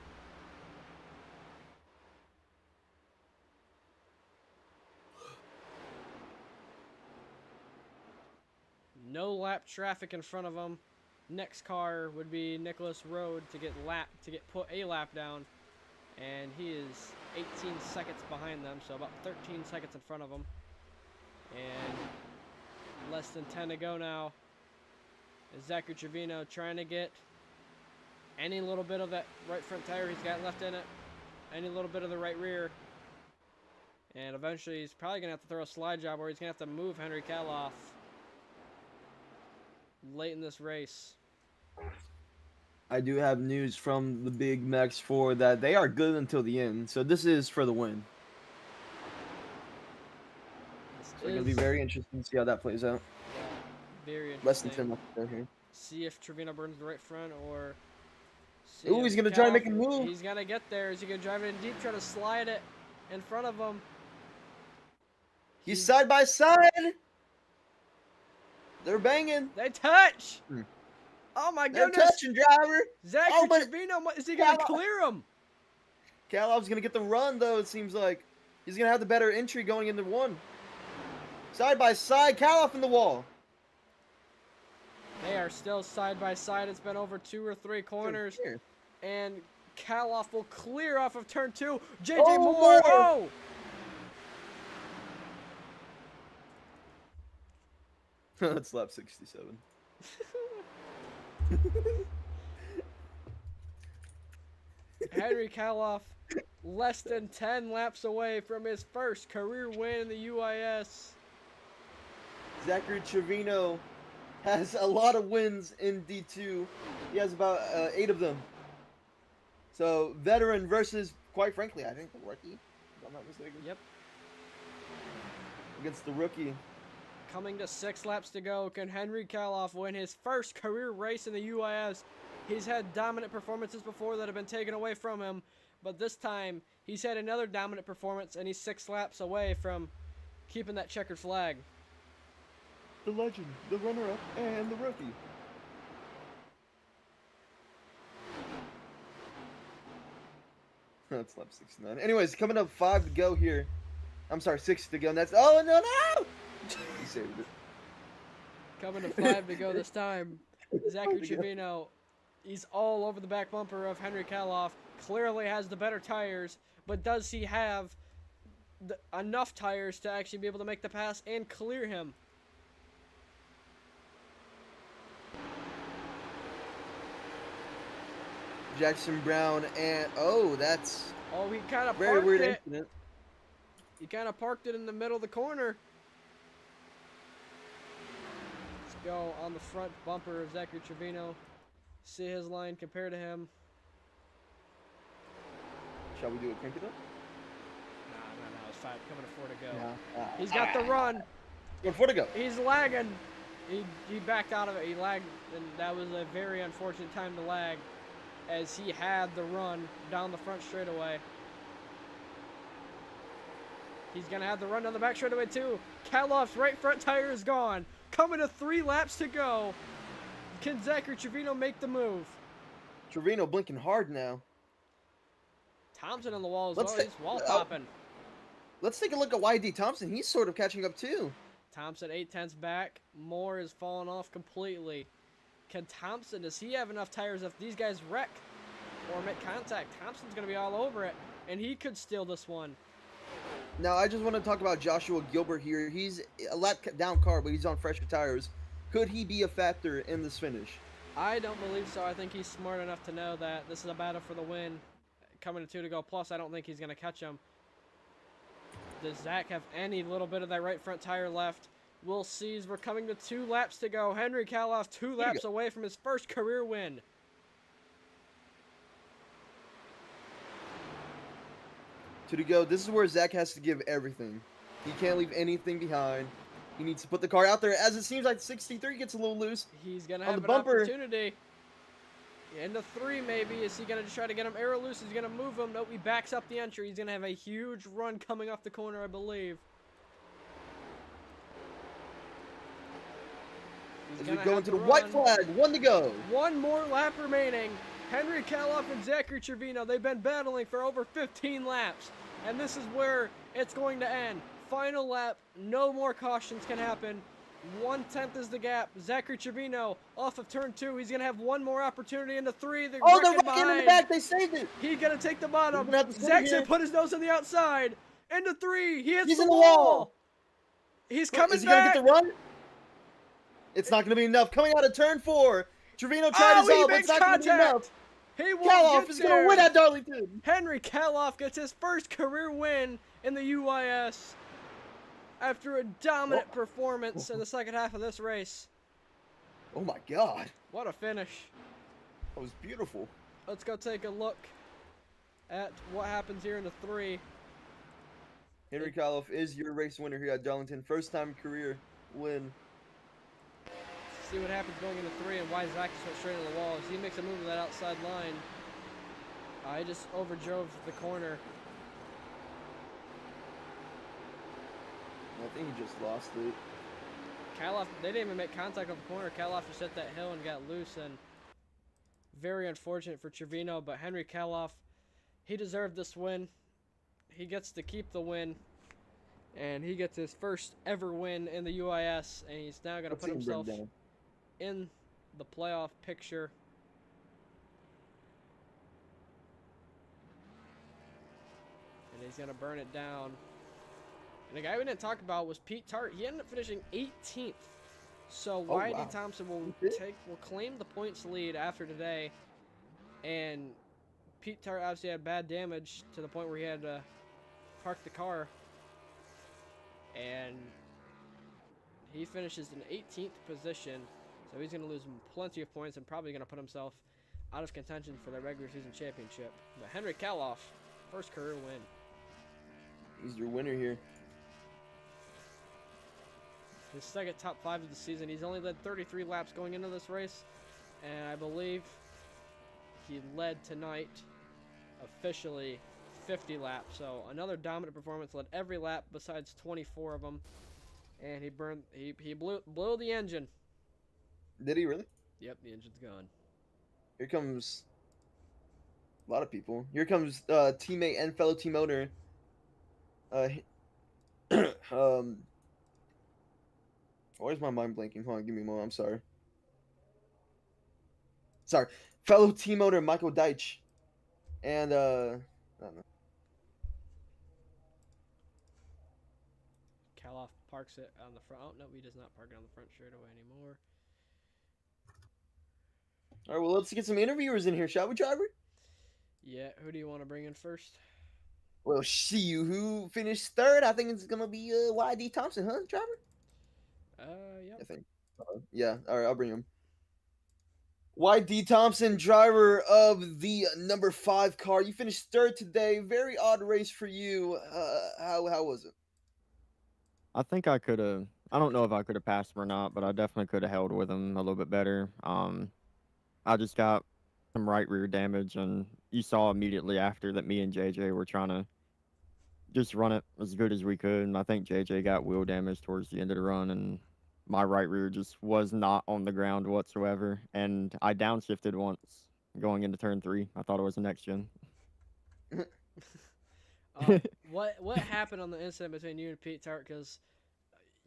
No lap traffic in front of him. Next car would be Nicholas Road to get put a lap down, and he is 18 seconds behind them, so about 13 seconds in front of them. And less than 10 to go now. Is Zachary Trevino trying to get any little bit of that right front tire he's got left in it, any little bit of the right rear, and eventually he's probably gonna have to throw a slide job where he's gonna have to move Henry Kaloff late in this race. I do have news from the Big Max 4 that they are good until the end. So this is for the win. It's going to be very interesting to see how that plays out. Yeah, very interesting. Less than 10 left there here. See if Trevino burns the right front or... Ooh, he's going to try to make a move. He's going to get there. Is he going to drive it in deep, try to slide it in front of him? He's side by side. They're banging. They touch. Oh my goodness. They're touching, driver. Zachary Trevino, is he going to clear him? Kaloff's going to get the run, though, it seems like. He's going to have the better entry going into 1. Side by side, Kaloff in the wall. They are still side by side. It's been over 2 or 3 corners. And Kaloff will clear off of turn 2. JJ Moore. Oh! That's lap 67. Henry Kaloff less than 10 laps away from his first career win in the UIS. Zachary Trevino has a lot of wins in D2. He has about 8 of them. So, veteran versus, quite frankly, I think the rookie, if I'm not mistaken. Yep. Against the rookie. Coming to 6 laps to go, can Henry Kaloff win his first career race in the UIS? He's had dominant performances before that have been taken away from him, but this time he's had another dominant performance and he's 6 laps away from keeping that checkered flag. The legend, the runner-up, and the rookie. That's lap 69. Anyways, coming up 5 to go here. I'm sorry, 6 to go, and that's... Oh, no! He saved it. Coming to 5 to go this time. Zachary Trevino, he's all over the back bumper of Henry Kaloff. Clearly has the better tires, but does he have enough tires to actually be able to make the pass and clear him? Jackson Brown and that's He kind of very parked weird it. incident. He kind of parked it in the middle of the corner. Let's go on the front bumper of Zachary Trevino. See his line compared to him. Shall we do a crank it up? No. It's 5, coming to 4 to go. No. He's got the run. Going 4 to go. He's lagging. He backed out of it. He lagged, and that was a very unfortunate time to lag, as he had the run down the front straightaway. He's going to have the run down the back straightaway too. Kaloff's right front tire is gone. Coming to 3 laps to go. Can Zachary Trevino make the move? Trevino blinking hard now. Thompson on the wall as well. He's wall popping. Let's take a look at YD Thompson. He's sort of catching up too. Thompson 8/10ths back. Moore is falling off completely. Can Thompson, does he have enough tires if these guys wreck or make contact? Thompson's going to be all over it, and he could steal this one. Now, I just want to talk about Joshua Gilbert here. He's a lap down car, but he's on fresher tires. Could he be a factor in this finish? I don't believe so. I think he's smart enough to know that this is a battle for the win. Coming to 2 to go. Plus, I don't think he's going to catch him. Does Zach have any little bit of that right front tire left? We'll see as we're coming to 2 laps to go. Henry Kaloff 2 laps away from his first career win. To go. This is where Zach has to give everything. He can't leave anything behind. He needs to put the car out there. As it seems like 63 gets a little loose. He's going to have an opportunity. Into 3 maybe. Is he going to try to get him aero loose? Is he going to move him? Nope, he backs up the entry. He's going to have a huge run coming off the corner, I believe. As we go into the white flag, 1 to go. 1 more lap remaining. Henry Kaloff and Zachary Trevino, they've been battling for over 15 laps. And this is where it's going to end. Final lap, no more cautions can happen. 1/10 is the gap. Zachary Trevino off of turn 2. He's going to have 1 more opportunity into 3. They're they're wrecking in the back. They saved it. He's going to take the bottom. Zach's going to put his nose on the outside. Into 3. He hits He's the in the wall. He's coming back. Is he going to get the run? It's not going to be enough. Coming out of turn 4. Trevino tried his all, but it's not going to be enough. He won't Kaloff is going to win at Darlington. Henry Kaloff gets his first career win in the UIS after a dominant performance in the second half of this race. Oh my God. What a finish. That was beautiful. Let's go take a look at what happens here in the 3. Henry Kaloff is your race winner here at Darlington. First time career win. See what happens going into 3 and why Zach just went straight into the wall. As he makes a move to that outside line. He just overdrove the corner. I think he just lost it. Kaloff, they didn't even make contact on the corner. Kaloff just hit that hill and got loose, and very unfortunate for Trevino, but Henry Kaloff, he deserved this win. He gets to keep the win, and he gets his first ever win in the UIS, and he's now going to put himself in the playoff picture. And he's going to burn it down. And the guy we didn't talk about was Pete Tart. He ended up finishing 18th. So YD Thompson will claim the points lead after today. And Pete Tart obviously had bad damage to the point where he had to park the car. And he finishes in 18th position. So he's going to lose plenty of points and probably going to put himself out of contention for the regular season championship. But Henry Kaloff, first career win. He's your winner here. His second top 5 of the season. He's only led 33 laps going into this race. And I believe he led tonight officially 50 laps. So another dominant performance. Led every lap besides 24 of them. And he blew the engine. Did he really? Yep, the engine's gone. Here comes a lot of people. Here comes teammate and fellow team owner. Why is my mind blanking? Hold on, give me a moment. I'm sorry. Sorry. Fellow team owner Michael Deitch. And, I don't know. Kaloff parks it on the front. Oh, no, he does not park it on the front straightaway anymore. All right, well, let's get some interviewers in here, shall we, driver? Yeah, who do you want to bring in first? Well, see you. Who finished third? I think it's gonna be YD Thompson, huh, driver? Yep. I think. Yeah. All right, I'll bring him. YD Thompson, driver of the number 5 car. You finished third today. Very odd race for you. How was it? I think I could have. I don't know if I could have passed him or not, but I definitely could have held with him a little bit better. I just got some right rear damage, and you saw immediately after that me and JJ were trying to just run it as good as we could. And I think JJ got wheel damage towards the end of the run, and my right rear just was not on the ground whatsoever. And I downshifted once going into turn 3. I thought it was the next gen. What happened on the incident between you and Pete Tart? Because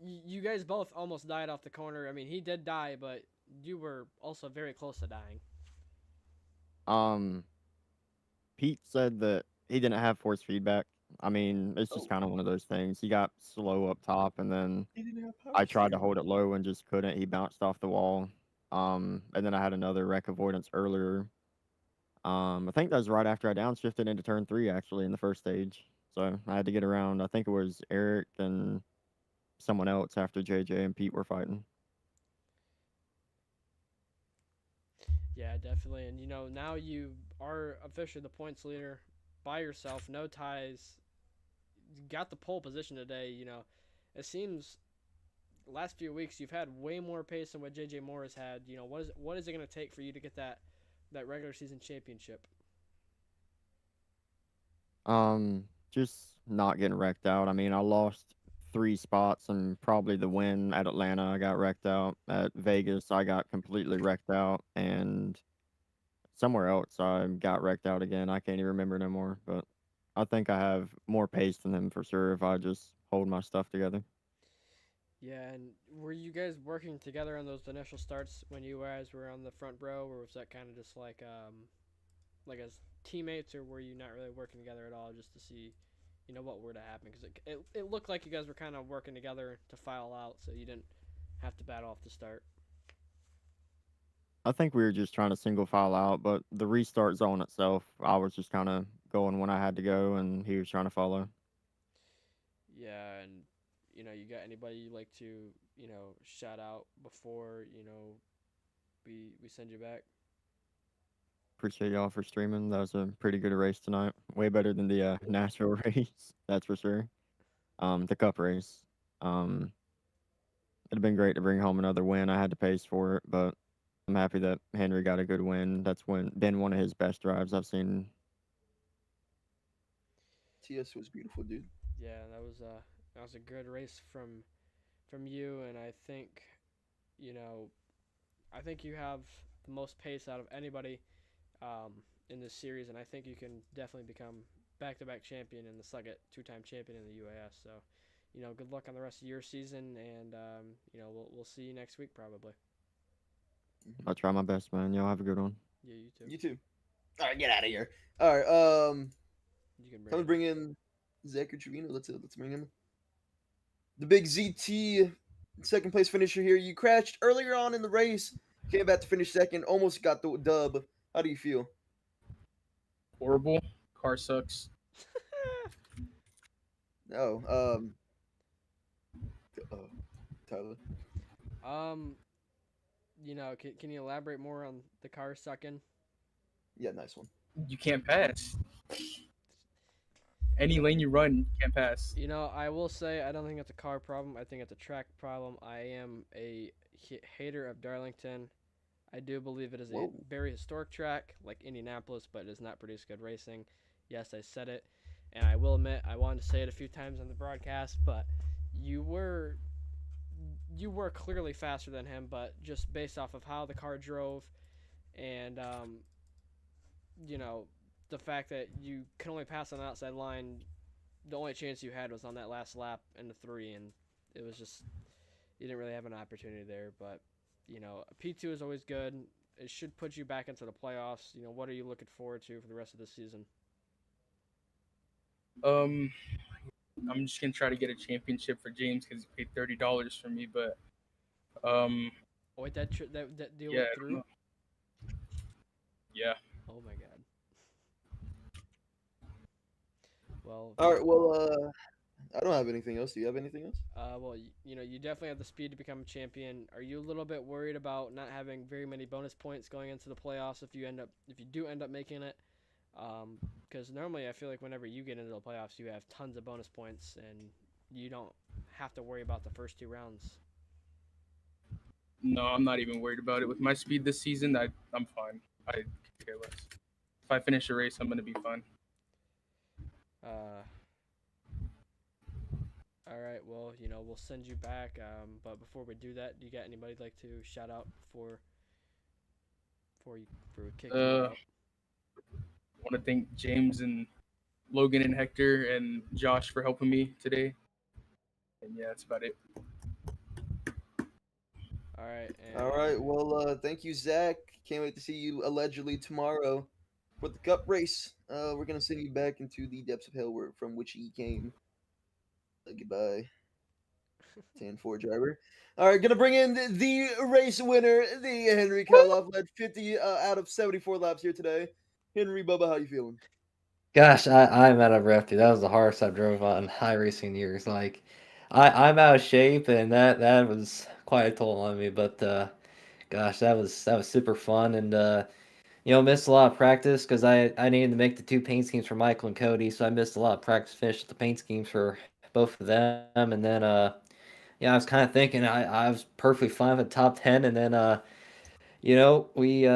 you guys both almost died off the corner. I mean, he did die, but you were also very close to dying. Pete said that he didn't have force feedback. I mean, it's just kind of one of those things. He got slow up top, and then I tried to hold it low and just couldn't. He bounced off the wall. And then I had another wreck avoidance earlier. I think that was right after I downshifted into turn 3, actually, in the first stage. So I had to get around. I think it was Eric and someone else after JJ and Pete were fighting. Yeah, definitely. And now you are officially the points leader by yourself, no ties. You got the pole position today. It seems last few weeks you've had way more pace than what JJ Moore has had. What is it going to take for you to get that regular season championship? Just not getting wrecked out. I mean, I lost 3 spots and probably the win at Atlanta. I got wrecked out. At Vegas, I got completely wrecked out, and somewhere else I got wrecked out again. I can't even remember no more. But I think I have more pace than him for sure if I just hold my stuff together. Yeah, and were you guys working together on those initial starts when you guys were on the front row, or was that kind of just like as teammates, or were you not really working together at all just to see, what were to happen? Because it looked like you guys were kind of working together to file out, so you didn't have to battle off the start. I think we were just trying to single file out, but the restart zone itself, I was just kind of going when I had to go, and he was trying to follow. Yeah, and you got anybody you like to shout out before we send you back? Appreciate y'all for streaming. That was a pretty good race tonight. Way better than the Nashville race, that's for sure. The Cup race. It'd have been great to bring home another win. I had to pace for it, but I'm happy that Henry got a good win. That's been one of his best drives I've seen. TS was beautiful, dude. Yeah, that was a good race from you, and you know I think you have the most pace out of anybody in this series, and I think you can definitely become back-to-back champion and the second two-time champion in the UAS. So, good luck on the rest of your season, and we'll see you next week probably. I'll try my best, man. Y'all have a good one. Yeah, you too. You too. All right, get out of here. All right, You can come bring in Zachary Trevino. Let's bring him. The big ZT second place finisher here. You crashed earlier on in the race, came back to finish second, almost got the dub. How do you feel? Horrible. Car sucks. No, Tyler. Can you elaborate more on the car sucking? Yeah, nice one. You can't pass. Any lane you run, you can't pass. I will say I don't think it's a car problem. I think it's a track problem. I am a hater of Darlington. I do believe it is a very historic track like Indianapolis, but it does not produce good racing. Yes, I said it, and I will admit I wanted to say it a few times on the broadcast, but you were clearly faster than him, but just based off of how the car drove and the fact that you can only pass on the outside line, the only chance you had was on that last lap in the 3, and it you didn't really have an opportunity there. But a P2 is always good. It should put you back into the playoffs. What are you looking forward to for the rest of the season? Um, I'm just gonna try to get a championship for James because he paid $30 for me. But Oh, wait, that deal yeah, went I don't through? know. Yeah. Oh my god. Well, All right. Well, I don't have anything else. Do you have anything else? well, you definitely have the speed to become a champion. Are you a little bit worried about not having very many bonus points going into the playoffs if you do end up making it? Because normally I feel like whenever you get into the playoffs, you have tons of bonus points and you don't have to worry about the first 2 rounds. No, I'm not even worried about it. With my speed this season, I'm fine. I could care less. If I finish a race, I'm gonna be fine. Uh, all right. Well, we'll send you back. But before we do that, do you got anybody you'd like to shout out for kicking you Uh, out? I want to thank James and Logan and Hector and Josh for helping me today. And yeah, that's about it. All right. All right. Well, thank you, Zach. Can't wait to see you allegedly tomorrow for the Cup race. We're gonna send you back into the depths of hell from which he came. Goodbye, 10-4 driver. All right, gonna bring in the race winner, the Henry Kaloff, led 50 out of 74 laps here today. Henry, Bubba, how you feeling? Gosh, I'm out of breath, dude. That was the hardest I've drove on high racing years. Like, I'm out of shape, and that was quite a toll on me. But gosh, that was super fun, and missed a lot of practice because I needed to make the two paint schemes for Michael and Cody, so I missed a lot of practice finish the paint schemes for both of them, and then I was kind of thinking I was perfectly fine with the top 10, and then we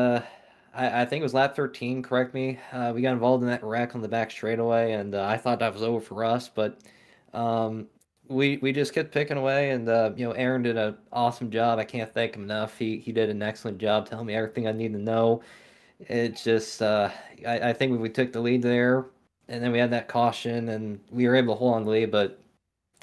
I think it was lap 13, correct me. We got involved in that wreck on the back straightaway, and I thought that was over for us, but um, we just kept picking away, and Aaron did an awesome job. I can't thank him enough. He did an excellent job telling me everything I need to know. It's just I think we took the lead there, and then we had that caution, and we were able to hold on the lead, but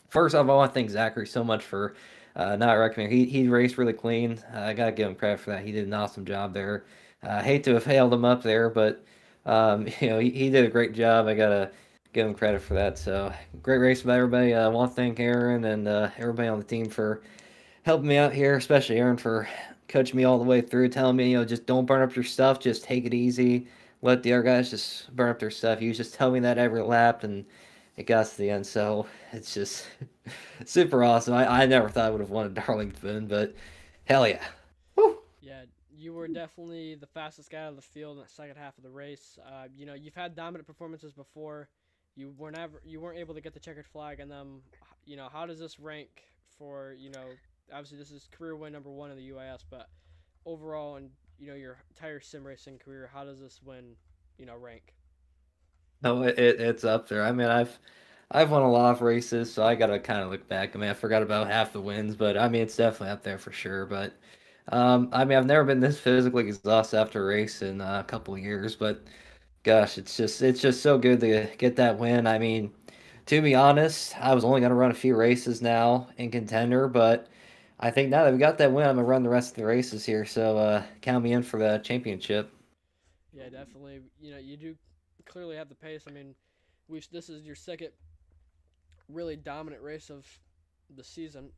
first off, I want to thank Zachary so much for not recommending. He raced really clean. I gotta give him credit for that. He did an awesome job there. Hate to have hailed him up there, but he did a great job. I gotta give him credit for that. So great race by everybody. I want to thank Aaron and everybody on the team for helping me out here, especially Aaron for coaching me all the way through, telling me just don't burn up your stuff, just take it easy, let the other guys just burn up their stuff. He was just telling me that every lap, and it got to the end. So it's just super awesome. I never thought I would have won a Darlington, but hell yeah. Woo. Yeah, you were definitely the fastest guy out of the field in the second half of the race. You've had dominant performances before. You weren't able to get the checkered flag on them. How does this rank for obviously this is career win number 1 in the UIS, but overall in your entire sim racing career, how does this win rank? No, it's up there. I mean, I've won a lot of races, so I gotta kind of look back. I mean, I forgot about half the wins, but I mean, it's definitely up there for sure. But I mean, I've never been this physically exhausted after a race in a couple of years. But gosh, it's just so good to get that win. I mean, to be honest, I was only gonna run a few races now in Contender, but I think now that we got that win, I'm gonna run the rest of the races here. So count me in for the championship. Yeah, definitely. You do clearly have the pace. I mean, this is your second really dominant race of the season.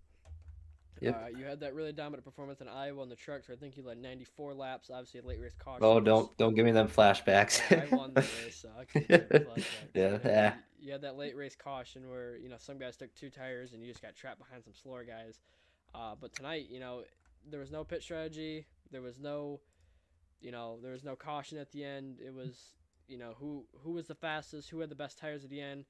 Yep. You had that really dominant performance in Iowa on the trucks. Where I think you led 94 laps. Obviously, a late race caution. Oh, don't give me them flashbacks. I won that race, so I can't take the flashbacks. Yeah, But, yeah. you had that late race caution where some guys took 2 tires and you just got trapped behind some slower guys. But tonight, there was no pit strategy. There was no, there was no caution at the end. It was, who was the fastest, who had the best tires at the end.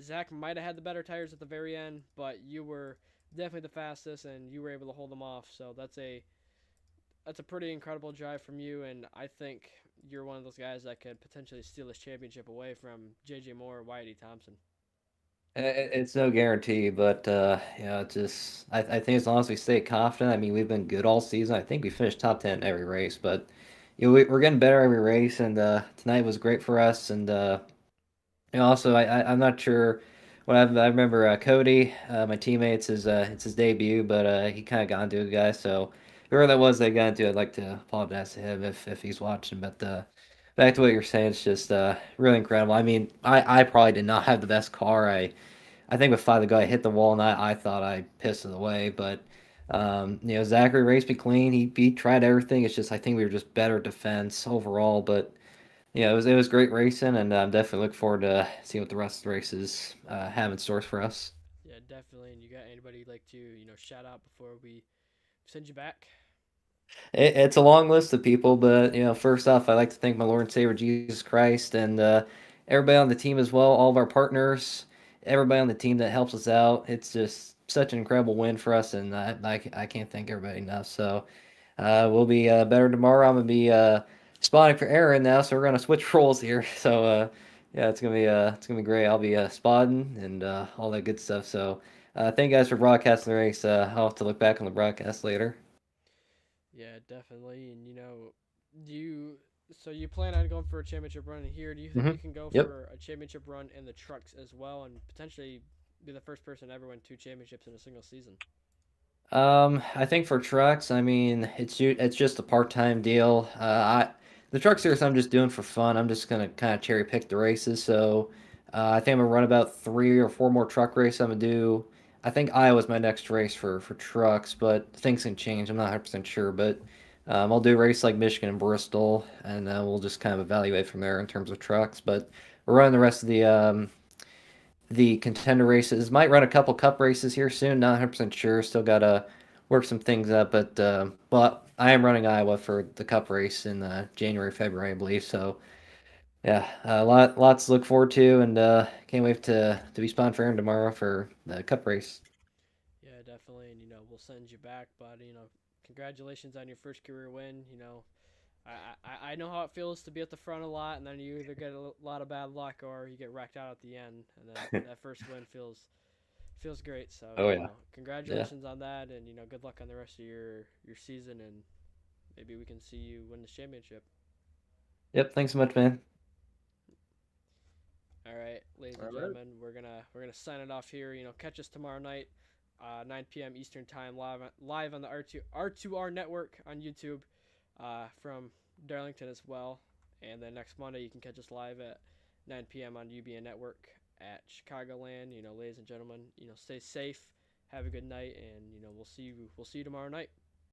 Zach might have had the better tires at the very end, but you were definitely the fastest, and you were able to hold them off. So that's a pretty incredible drive from you, and I think you're one of those guys that could potentially steal this championship away from JJ Moore or Wyatt E. Thompson. It's no guarantee, but it's just I think as long as we stay confident. I mean, we've been good all season. I think we finished top 10 every race, but we're getting better every race, and tonight was great for us. And also, I'm not sure What I remember Cody, my teammates, is it's his debut, but he kind of got into it, guys. So whoever that was that got into it, I'd like to apologize to him if he's watching. But back to what you're saying, it's just really incredible. I mean, I probably did not have the best car. I think with five, the guy hit the wall, and I thought I pissed it away. But Zachary raced me clean. He tried everything. It's just I think we were just better defense overall. But it was great racing, and I'm definitely looking forward to seeing what the rest of the races have in store for us. Yeah, definitely. And you got anybody you'd like to, shout out before we send you back? It's a long list of people, but first off, I'd like to thank my Lord and Savior Jesus Christ and everybody on the team as well, all of our partners, everybody on the team that helps us out. It's just such an incredible win for us, and I can't thank everybody enough. So we'll be better tomorrow. I'm gonna be spotting for Aaron now, so we're gonna switch roles here. So yeah, it's gonna be great. I'll be spotting and all that good stuff. So thank you guys for broadcasting the race. I'll have to look back on the broadcast later. Yeah, definitely. And so you plan on going for a championship run here? Do you think you can go Yep. for a championship run in the trucks as well, and potentially be the first person to ever win 2 championships in a single season? I think for trucks, I mean, it's just a part-time deal. The truck series I'm just doing for fun. I'm just gonna kind of cherry pick the races. So I think I'm gonna run about 3 or 4 more truck races. I'm gonna do. I think Iowa's my next race for trucks, but things can change. I'm not 100% sure, but I'll do a race like Michigan and Bristol, and we'll just kind of evaluate from there in terms of trucks. But we're running the rest of the contender races. Might run a couple cup races here soon. Not 100% sure. Still gotta work some things up, but I am running Iowa for the cup race in January, February, I believe. So yeah, lots to look forward to, and can't wait to be spawned for Aaron tomorrow for the cup race. Yeah, definitely. And we'll send you back, but congratulations on your first career win. I know how it feels to be at the front a lot, and then you either get a lot of bad luck or you get wrecked out at the end, and then that first win feels great. So Oh yeah, yeah. congratulations on that, and good luck on the rest of your season, and maybe we can see you win the championship. Yep. Thanks so much, man. All right, ladies and All right. gentlemen, we're gonna sign it off here. Catch us tomorrow night, 9 p.m. Eastern Time, live on the R2R network on YouTube, from Darlington as well. And then next Monday you can catch us live at 9 p.m. on UBN Network at Chicagoland. Ladies and gentlemen, stay safe, have a good night, and we'll see you tomorrow night.